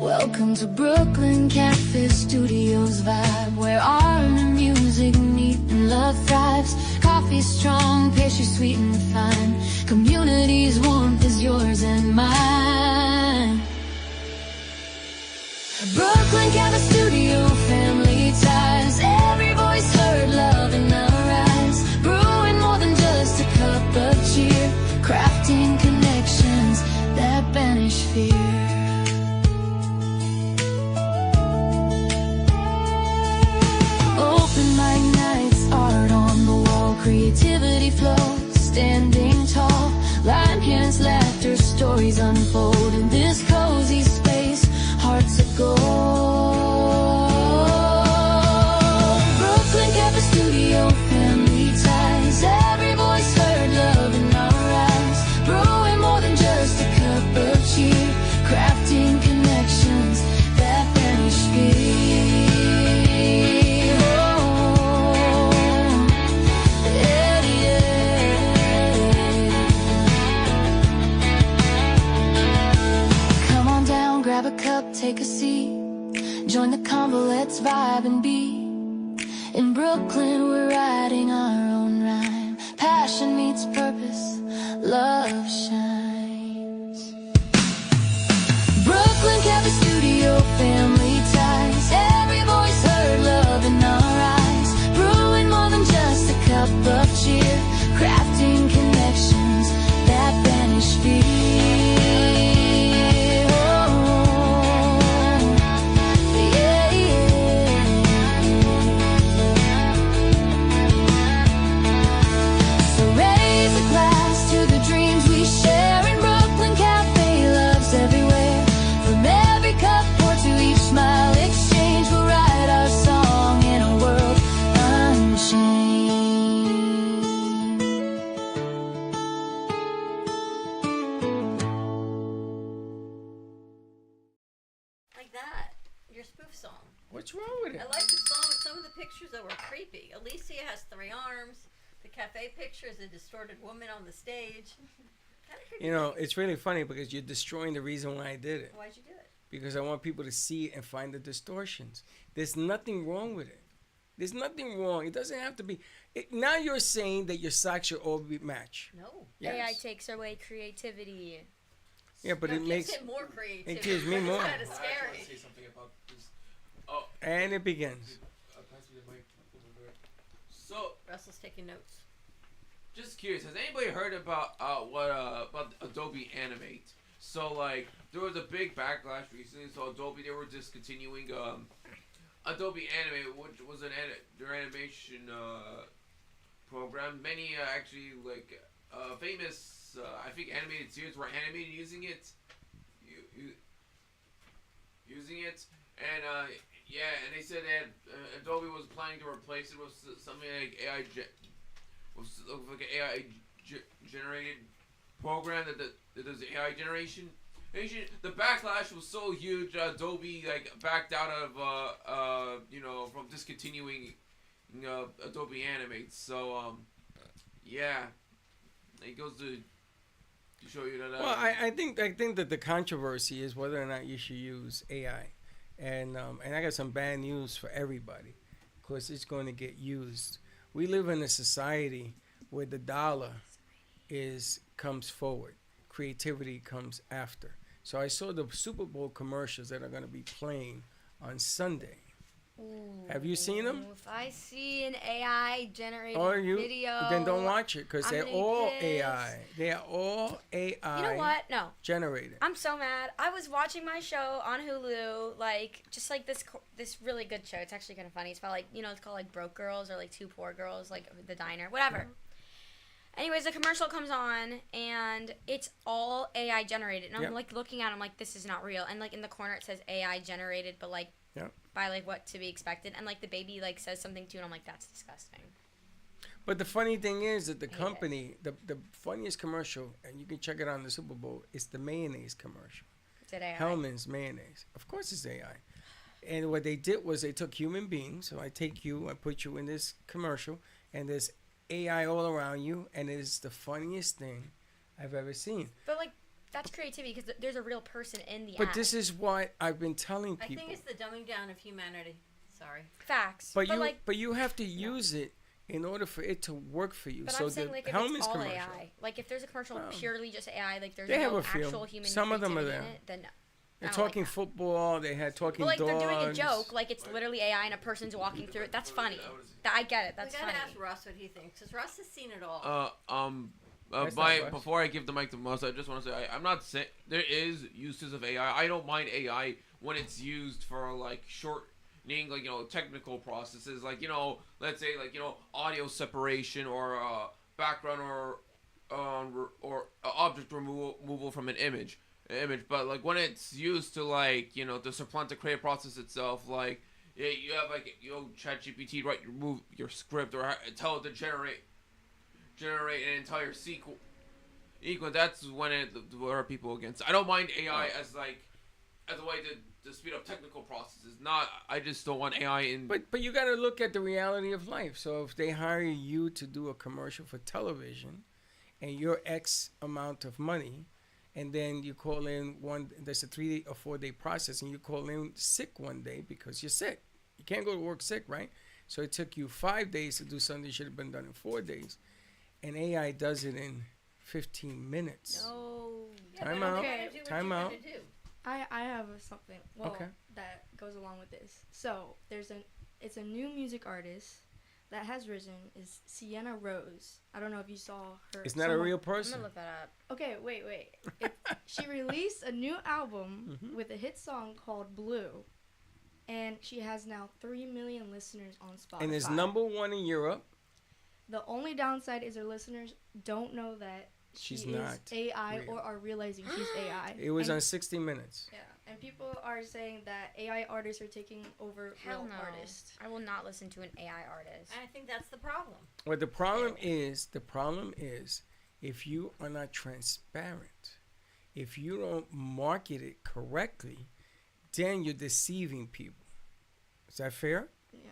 Welcome to Brooklyn Café Studios vibe, where art and music meet and love thrives. Coffee strong, pastry sweet and fine. Community's warmth is yours and mine. Brooklyn Café Studio, family ties. Every voice heard, love in our eyes. Brewing more than just a cup of cheer, crafting connections that banish fear. Open mic nights, art on the wall, creativity flows, standing tall. Line hands, laughter, stories unfold in this cozy space. Hearts of gold. Brooklyn Café Studio, family ties. Every voice heard, love in our eyes. Brewing more than just a cup of cheer, crafting connections that vanish cabin be. In Brooklyn, we're writing our own rhyme. Passion meets purpose, love shines. Brooklyn Café Studio, family ties. Every voice heard, love in our eyes. Brewing more than just a cup of cheer. Crafting connections that banish fear. What's wrong with it? I like the song with some of the pictures that were creepy. Alicia has 3 arms. The cafe picture is a distorted woman on the stage. You know, it's really funny because you're destroying the reason why I did it. Why'd you do it? Because I want people to see and find the distortions. There's nothing wrong with it. There's nothing wrong. It doesn't have to be. Now you're saying that your socks should all be matched. No. Yes. AI takes away creativity. Yeah, but No, it makes it more creativity. It gives me more. It's kind of scary. Say something about this. And it begins. Pass me the mic So Russell's taking notes. Just curious, has anybody heard about about Adobe Animate? So like there was a big backlash recently. So Adobe, they were discontinuing Adobe Animate, which was their animation program. Many actually like famous I think animated series were animated using it. Using it, and and they said that Adobe was planning to replace it with something like an AI generated program that does AI generation. The backlash was so huge. Adobe backed out of from discontinuing Adobe Animate. So it goes to show you that. Well, I think that the controversy is whether or not you should use AI, and I got some bad news for everybody, because it's going to get used. We live in a society where the dollar comes forward, creativity comes after. So I saw the Super Bowl commercials that are going to be playing on Sunday. Ooh. Have you seen them? If I see an AI generated video, then don't watch it, because they're all AI. They are all AI. You know what? No. Generated. I'm so mad. I was watching my show on Hulu, just this really good show. It's actually kind of funny. It's about it's called Broke Girls or Two Poor Girls, the diner, whatever. Anyways, the commercial comes on and it's all AI generated, and I'm looking at it, I'm like, this is not real. And in the corner it says AI generated, but by what to be expected, and the baby says something to you, and I'm like, that's disgusting. But the funny thing is that the company, the funniest commercial, and you can check it on the Super Bowl, is the mayonnaise commercial. Is it AI? Hellman's mayonnaise. Of course it's AI. And what they did was they took human beings. So I take you, I put you in this commercial, and there's AI all around you, and it is the funniest thing I've ever seen. But that's creativity, because there's a real person in the ad. But this is what I've been telling people. I think it's the dumbing down of humanity. Sorry. Facts. But you have to use it in order for it to work for you. But so I'm saying, if Hellman's it's all commercial, AI, if there's a commercial purely just AI, there's they have no a feel. actual human Some of them are creativity there. in it, then no. They're talking football. They had talking But dogs. they're doing a joke, it's literally AI and a person's walking through it. That's funny. I get it. That's we funny. gotta ask Russ what he thinks, because Russ has seen it all. Before I give the mic to Musa, I just want to say I'm not saying there is uses of AI. I don't mind AI when it's used for shortening, technical processes, let's say audio separation or background or object removal from an image. But when it's used to to supplant the creative process itself, you have ChatGPT remove your script or tell it to generate an entire sequence. That's when there are people against. I don't mind AI as a way to speed up technical processes. I just don't want AI in. But you got to look at the reality of life. So if they hire you to do a commercial for television, and you're X amount of money, and then you call in there's a 3 or 4 day process, and you call in sick one day because you're sick. You can't go to work sick, right? So it took you 5 days to do something that should have been done in 4 days. And AI does it in 15 minutes. No. Time out. Time out. I have something Okay. that goes along with this. So it's a new music artist that has risen is Sienna Rose. I don't know if you saw her. It's not a real person. I'm gonna look that up. Okay, wait. She released a new album with a hit song called Blue, and she has now 3 million listeners on Spotify. And is #1 in Europe. The only downside is her listeners don't know that She's she not is AI real. or are realizing she's AI. It was on 60 Minutes. Yeah, and people are saying that AI artists are taking over Hell real no. artists. I will not listen to an AI artist. I think that's the problem. Well, the problem is, if you are not transparent, if you don't market it correctly, then you're deceiving people. Is that fair? Yeah.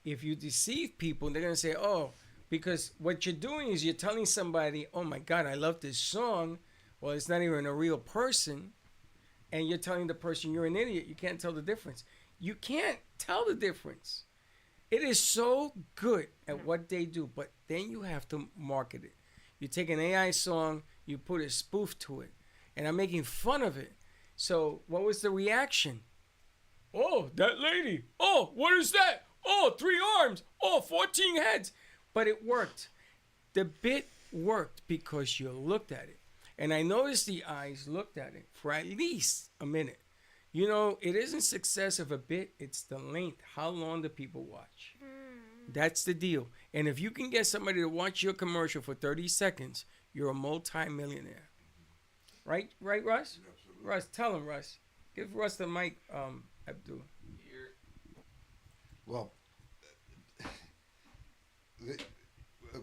If you deceive people, they're going to say, oh, because what you're doing is you're telling somebody, oh my God, I love this song. Well, it's not even a real person. And you're telling the person you're an idiot. You can't tell the difference. You can't tell the difference. It is so good at what they do, but then you have to market it. You take an AI song, you put a spoof to it, and I'm making fun of it. So what was the reaction? Oh, that lady. Oh, what is that? Oh, 3 arms. Oh, 14 heads. But it worked. The bit worked because you looked at it. And I noticed the eyes looked at it for at least a minute. You know, it isn't success of a bit, it's the length. How long do people watch? That's the deal. And if you can get somebody to watch your commercial for 30 seconds, you're a multi-millionaire. Right, Russ? Absolutely. Russ, tell him, Russ. Give Russ the mic, Abdul. Well,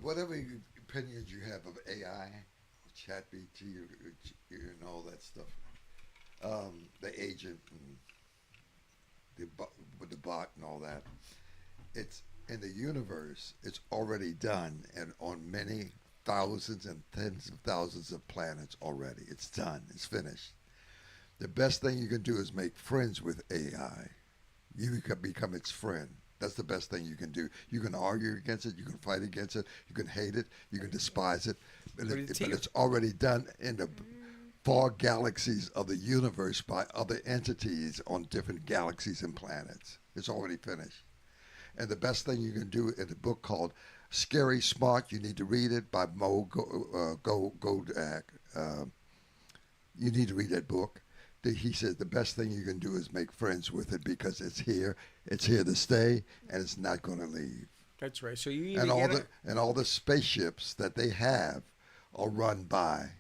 whatever opinions you have of AI, ChatGPT, and all that stuff, the agent and the bot and all that, it's in the universe. It's already done, and on many thousands and tens of thousands of planets already. It's done. It's finished. The best thing you can do is make friends with AI. You can become its friend. That's the best thing you can do. You can argue against it. You can fight against it. You can hate it. You can despise it. But it's already done in the far galaxies of the universe by other entities on different galaxies and planets. It's already finished. And the best thing you can do in a book called Scary Smart, you need to read it, by Mo Godak. You need to read that book. He says the best thing you can do is make friends with it because it's here to stay, and it's not going to leave. That's right. So you and all the spaceships that they have are run by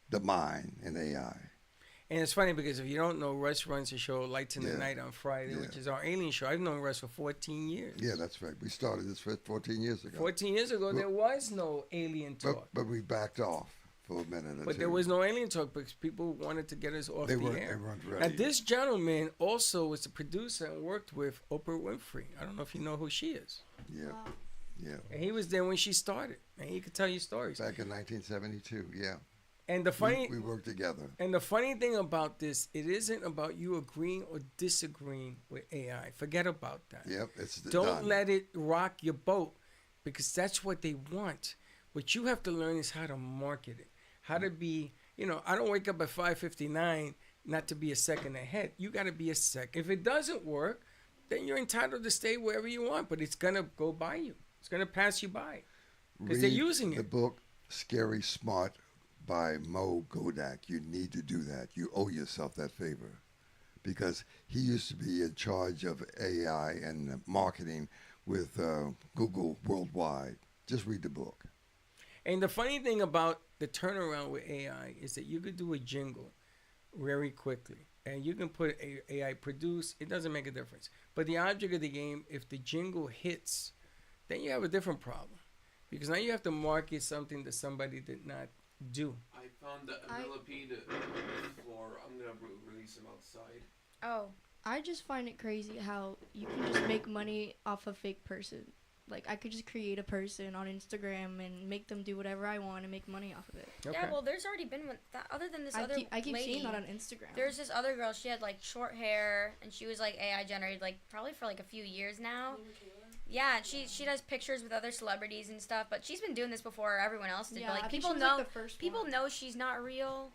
the mind and AI. And it's funny because if you don't know, Russ runs a show, Lights in the Night on Friday, which is our alien show. I've known Russ for 14 years. Yeah, that's right. We started this 14 years ago. 14 years ago, there was no alien talk. But we backed off for a minute or But two. there was no alien talk because people wanted to get us off the air. They weren't ready. And this gentleman also was a producer and worked with Oprah Winfrey. I don't know if you know who she is. Yeah. Yeah. And he was there when she started. And he could tell you stories. Back in 1972, yeah. And the funny we worked together. And the funny thing about this, it isn't about you agreeing or disagreeing with AI. Forget about that. Yep, it's Don't done. let it rock your boat because that's what they want. What you have to learn is how to market it. How to be, I don't wake up at 5:59 not to be a second ahead. You got to be a second. If it doesn't work, then you're entitled to stay wherever you want, but it's going to go by you. It's going to pass you by because they're using it. The book Scary Smart by Mo Godak. You need to do that. You owe yourself that favor because he used to be in charge of AI and marketing with Google worldwide. Just read the book. And the funny thing about the turnaround with AI is that you could do a jingle very quickly. And you can put AI produce. It doesn't make a difference. But the object of the game, if the jingle hits, then you have a different problem. Because now you have to market something that somebody did not do. I found a millipede on the floor. I'm going to release him outside. Oh. I just find it crazy how you can just make money off a fake person. Like I could just create a person on Instagram and make them do whatever I want and make money off of it. Yeah, well, there's already been one that other than this I other keep lady, seeing that on Instagram. There's this other girl. She had like short hair and she was like AI generated, like probably for like a few years now. Yeah, she does pictures with other celebrities and stuff, but she's been doing this before everyone else did. Yeah, but like I think people she was, know like, the first people one. know she's not real,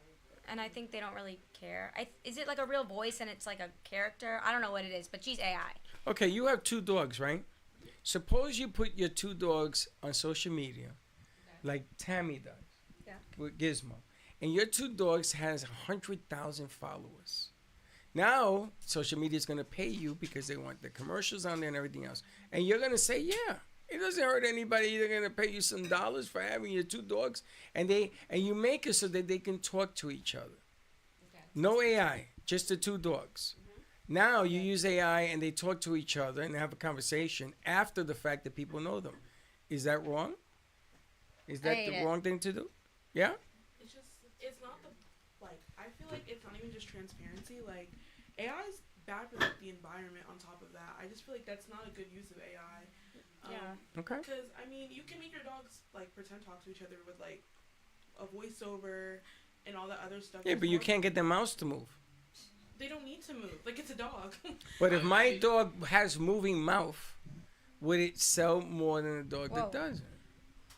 and I think they don't really care. Is it like a real voice and it's like a character? I don't know what it is, but she's AI. Okay, you have 2 dogs, right? Suppose you put your 2 dogs on social media, like Tammy does, with Gizmo, and your 2 dogs has 100,000 followers. Now, social media is going to pay you because they want the commercials on there and everything else. And you're going to say, yeah, it doesn't hurt anybody. They're going to pay you some dollars for having your 2 dogs. And you make it so that they can talk to each other. No AI, just the 2 dogs. Now you use AI and they talk to each other and have a conversation after the fact that people know them. Is that wrong? Is that the wrong thing to do? Yeah? It's not I feel like it's not even just transparency. Like, AI is bad for like, the environment on top of that. I just feel like that's not a good use of AI. Okay. Because, I mean, you can make your dogs, like, pretend talk to each other with, like, a voiceover and all that other stuff. Yeah, but you can't get the mouse to move. They don't need to move. Like, it's a dog. But if my dog has moving mouth, would it sell more than a dog that doesn't?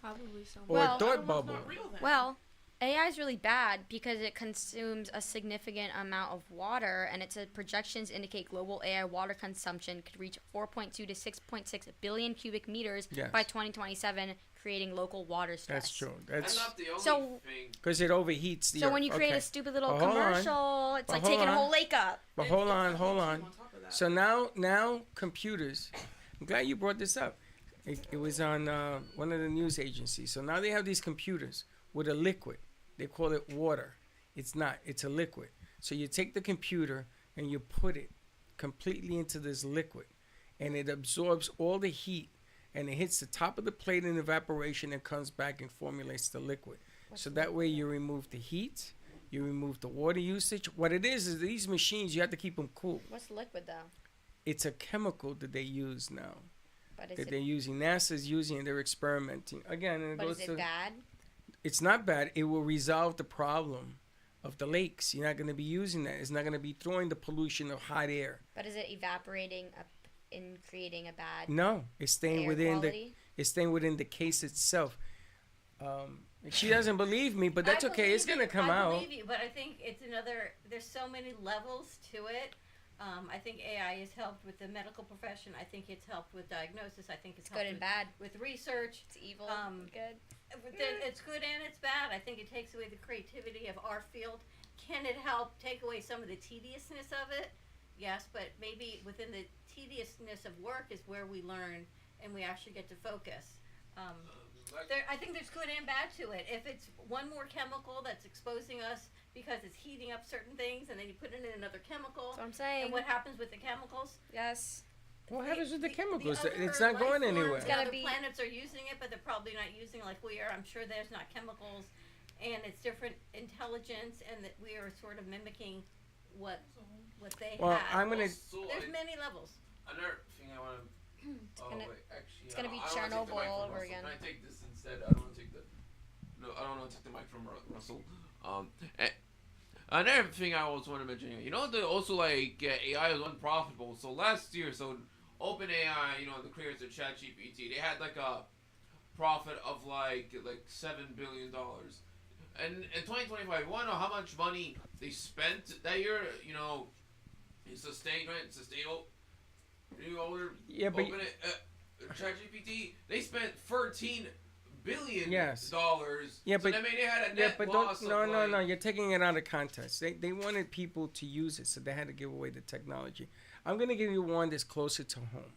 Probably so. Or a thought bubble. Well, AI is really bad because it consumes a significant amount of water, and its projections indicate global AI water consumption could reach 4.2 to 6.6 billion cubic meters by 2027, creating local water stress. That's true. That's not the only thing. Because it overheats the So earth. when you create Okay. a stupid little But hold on. commercial, it's But like hold taking a on. whole lake up. But hold on. So now computers, I'm glad you brought this up. It was on one of the news agencies. So now they have these computers with a liquid. They call it water. It's not. It's a liquid. So you take the computer and you put it completely into this liquid, and it absorbs all the heat, and it hits the top of the plate in evaporation and comes back and formulates the liquid. So that way you remove the heat, you remove the water usage. What it is these machines, you have to keep them cool. What's liquid, though? It's a chemical that they use now. But is that it, they're using. NASA's using it. They're experimenting. Again, and it but goes is to... it bad? It's not bad. It will resolve the problem of the lakes. You're not going to be using that. It's not going to be throwing the pollution of hot air. But is it evaporating up in creating a bad No, it's staying air within quality? It's staying within the case itself. She doesn't believe me, but that's okay. It's going to come out. I believe you, but I think it's another. There's so many levels to it. I think AI has helped with the medical profession. I think it's helped with diagnosis. I think it's helped good and bad. with research. It's evil. Good. It's good and it's bad. I think it takes away the creativity of our field. Can it help take away some of the tediousness of it? Yes, but maybe within the tediousness of work is where we learn and we actually get to focus. I think there's good and bad to it. If it's one more chemical that's exposing us because it's heating up certain things, and then you put it in another chemical. That's what I'm saying. And what happens with the chemicals? Yes. What happens with the chemicals? other It's not going life anywhere. forms, the other planets are using it, but they're probably not using it like we are. I'm sure there's not chemicals, and it's different intelligence, and that we are sort of mimicking what they Well, have. I'm gonna- There's many levels. Another thing I want to. It's gonna be Chernobyl all over again. Can I take this instead? I don't want to take the. No, I don't want to take the mic from Russell. Another thing I always want to mention, also like AI is unprofitable. So last year, OpenAI, the creators of ChatGPT, they had like a profit of like $7 billion. And in 2025, you want to know how much money they spent that year? In sustainable. Yeah, but ChatGPT, they spent $13 billion. Yes. Yeah, but they had a net loss no. You're taking it out of context. They wanted people to use it, so they had to give away the technology. I'm gonna give you one that's closer to home.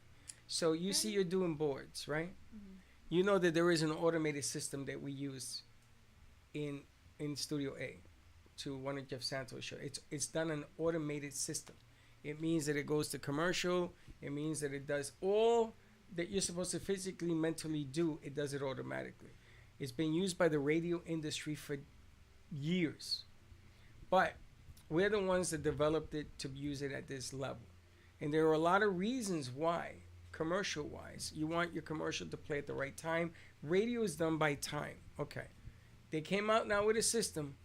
So you see, you're doing boards, right? Mm-hmm. You know that there is an automated system that we use in Studio A to one of Jeff Santos' show. It's done an automated system. It means that it goes to commercial. It means that it does all that you're supposed to physically, mentally do. It does it automatically. It's been used by the radio industry for years. But we're the ones that developed it to use it at this level. And there are a lot of reasons why commercial-wise. You want your commercial to play at the right time. Radio is done by time. Okay. They came out now with a system.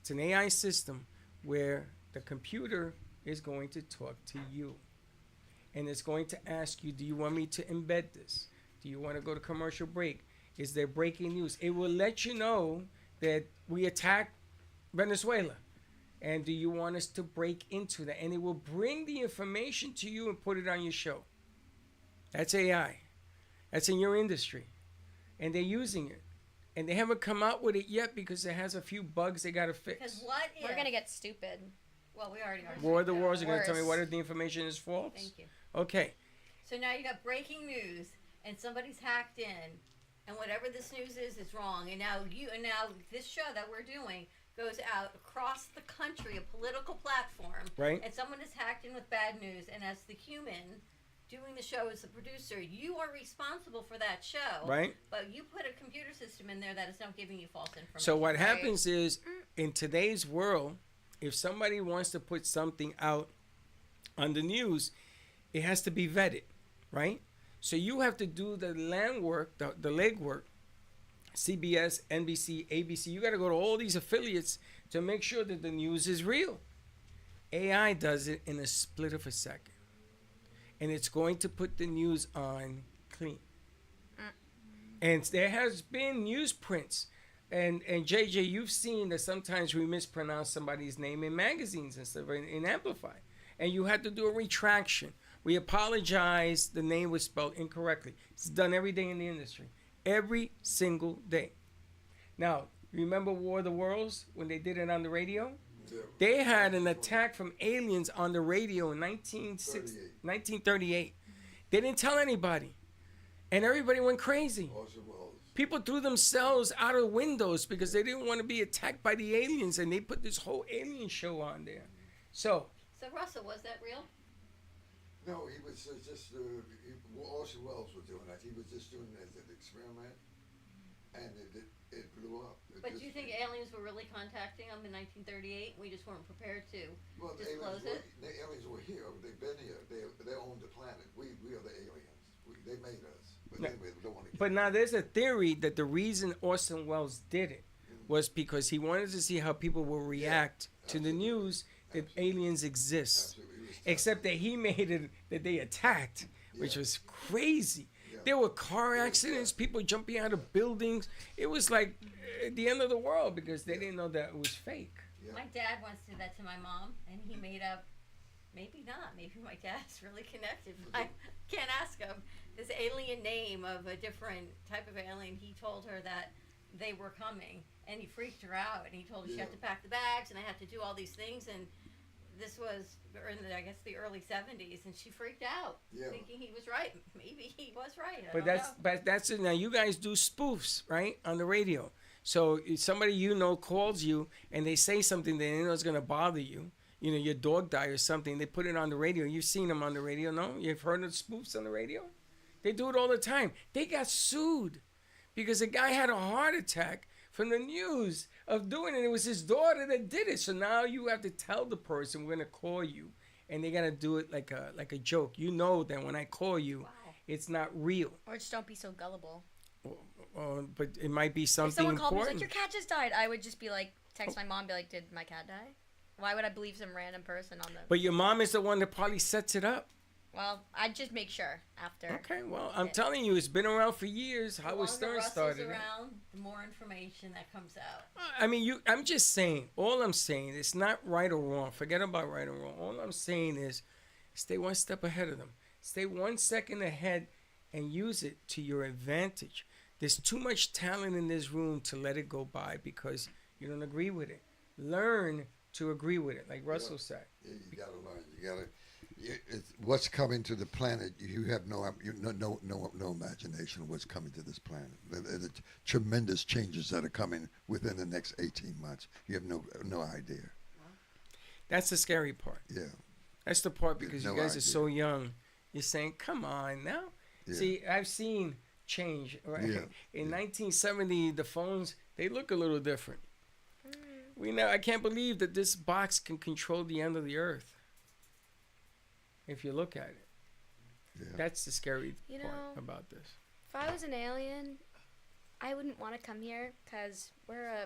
It's an AI system where the computer is going to talk to you. And it's going to ask you, do you want me to embed this? Do you want to go to commercial break? Is there breaking news? It will let you know that we attacked Venezuela. And do you want us to break into that? And it will bring the information to you and put it on your show. That's AI. That's in your industry. And they're using it. And they haven't come out with it yet because it has a few bugs they got to fix. Because what if... We're going to get stupid. Well, we already are. War of the Worlds are going to tell me Worse. what if the information is false? Thank you. Okay. So now you got breaking news, and somebody's hacked in, and whatever this news is wrong. And now this show that we're doing goes out across the country, a political platform. Right. And someone is hacked in with bad news, and as the human doing the show as the producer, you are responsible for that show. Right. But you put a computer system in there that is not giving you false information. So what happens is, in today's world, if somebody wants to put something out on the news, it has to be vetted, right? So you have to do the land work, the legwork, CBS, NBC, ABC. You got to go to all these affiliates to make sure that the news is real. AI does it in a split of a second. And it's going to put the news on clean. And there has been newsprints. And JJ, you've seen that sometimes we mispronounce somebody's name in magazines and stuff, in Amplify. And you had to do a retraction. We apologize, the name was spelled incorrectly. It's done every day in the industry. Every single day. Now, remember War of the Worlds when they did it on the radio? Yeah. They had an attack from aliens on the radio in 1938. They didn't tell anybody. And everybody went crazy. People threw themselves out of windows because they didn't want to be attacked by the aliens, and they put this whole alien show on there. So Russell, was that real? No, he was just, Orson Welles was doing that. He was just doing it as an experiment, and it blew up. But do you think aliens were really contacting them in 1938? We just weren't prepared to disclose it? The aliens were here. They've been here. They own the planet. We are the aliens. They made us. But no, anyway, we don't want to. But now there's a theory that the reason Orson Welles did it was because he wanted to see how people will react to the news that aliens exist. Except that he made it that they attacked, which was crazy. There were car accidents, people jumping out of buildings. It was like the end of the world because they didn't know that it was fake. My dad once did that to my mom, and he made up, maybe not, maybe my dad's really connected. I can't ask him. This alien name of a different type of alien, he told her that they were coming, and he freaked her out, and he told her she had to pack the bags, and they had to do all these things, and this was in the, I guess, the early 70s, and she freaked out, thinking he was right. Maybe he was right. But that's it. Now you guys do spoofs, right, on the radio. So if somebody you know calls you and they say something they know is going to bother you. You know, your dog died or something. They put it on the radio. You've seen them on the radio, no? You've heard of spoofs on the radio? They do it all the time. They got sued because a guy had a heart attack from the news of doing it. It was his daughter that did it. So now you have to tell the person we're gonna call you, and they gotta do it like a joke. You know that when I call you, it's not real. Or just don't be so gullible. But it might be something if someone called important. me like, your cat just died, I would just be like, text my mom, and be like, did my cat die? Why would I believe some random person on the? But your mom is the one that probably sets it up. Well, I'd just make sure after. Okay, well, I'm telling you, it's been around for years. Howard Stern started it. Around, the more information that comes out. I mean, I'm just saying, all I'm saying, it's not right or wrong. Forget about right or wrong. All I'm saying is stay one step ahead of them. Stay 1 second ahead and use it to your advantage. There's too much talent in this room to let it go by because you don't agree with it. Learn to agree with it, like Russell said. Yeah, you got to learn. You got to. What's coming to the planet? You have no imagination of what's coming to this planet. The tremendous changes that are coming within the next 18 months. You have no idea. That's the scary part. Yeah. That's the part because you guys are so young. You're saying, "Come on now." Yeah. See, I've seen change. Right? Yeah. In 1970, the phones they look a little different. I can't believe that this box can control the end of the earth. If you look at it. That's the scary You part know, about this. If I was an alien, I wouldn't want to come here because we're a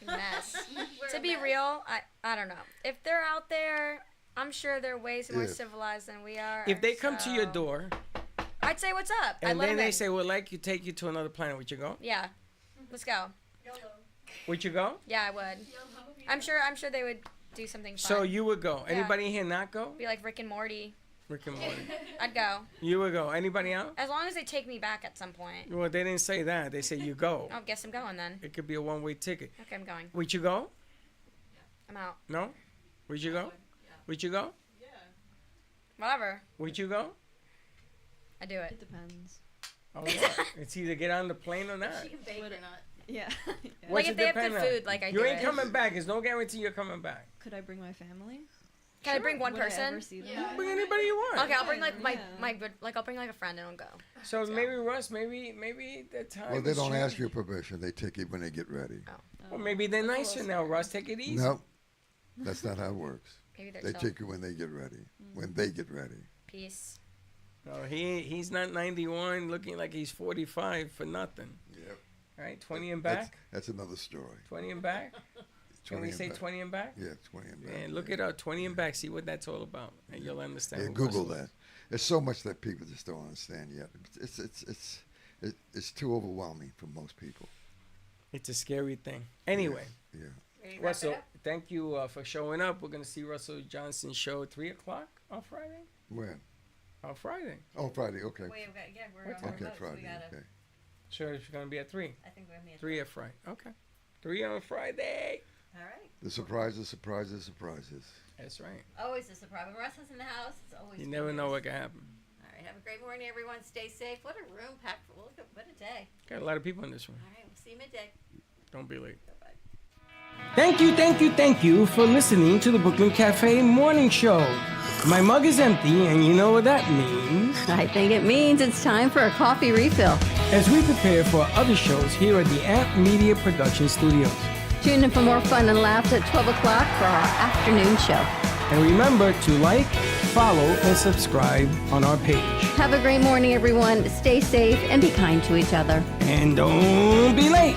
mess. To be real, I don't know. If they're out there, I'm sure they're way more civilized than we are. If they come to your door, I'd say, what's up? I'd and let then 'em they in. say, we'd like to take you to another planet, would you go? Yeah, let's go. Would you go? Yeah, I would. I'm sure they would do something fun. So you would go. Yeah. Anybody here not go? Be like Rick and Morty. Rick and Morty. I'd go. You would go. Anybody else? As long as they take me back at some point. Well, they didn't say that. They say you go. I guess I'm going then. It could be a one-way ticket. Okay, I'm going. Would you go? I'm out. No? Would you go? Would you go? Whatever. Would you go? I do it. It depends. Oh, what? It's either get on the plane or not. She can bake or not. Yeah. What's Like, if it they have good depend on? food, like, I You do ain't it. coming back. There's no guarantee you're coming back. Could I bring my family? Can I bring one Would I person? ever see them? Bring anybody you want. Okay, I'll bring like my good, like I'll bring like a friend and I'll go. So maybe Russ, maybe the time. Well, they is don't ask changing. your permission. They take it when they get ready. Well, maybe they're nicer now. Russ, take it easy. No, that's not how it works. Maybe they're They chill. take you when they get ready. When they get ready. Peace. No, he's not 91, looking like he's 45 for nothing. Yep. All right, 20 and back. That's another story. 20 and back. Can 20 we and say back. 20 and back? Yeah, 20 and back. And look it up, 20 and back. See what that's all about, and you'll understand. Yeah, who Google Russell that. is. There's so much that people just don't understand yet. It's too overwhelming for most people. It's a scary thing. Anyway. Yeah. Russell, thank you for showing up. We're gonna see Russell Johnson's show at 3:00 on Friday. When? On Friday. Oh, Friday. Okay. Wait, we're What on time? Okay, remote, so Friday. we gotta. Okay. Sure, it's gonna be at 3. I think we're gonna be at 3 at Friday. Okay. 3 on Friday. All right. The surprises. That's right. Always a surprise. When Russ is in the house, it's always. You good never know news. what can happen. All right. Have a great morning, everyone. Stay safe. What a room packed for. Look at what a day. Got a lot of people in this room. All right. We'll see you midday. Don't be late. Bye. Thank you for listening to the Brooklyn Café Morning Show. My mug is empty, and you know what that means. I think it means it's time for a coffee refill. As we prepare for other shows here at the Amp Media Production Studios. Tune in for more fun and laughs at 12 o'clock for our afternoon show. And remember to like, follow, and subscribe on our page. Have a great morning, everyone. Stay safe and be kind to each other. And don't be late.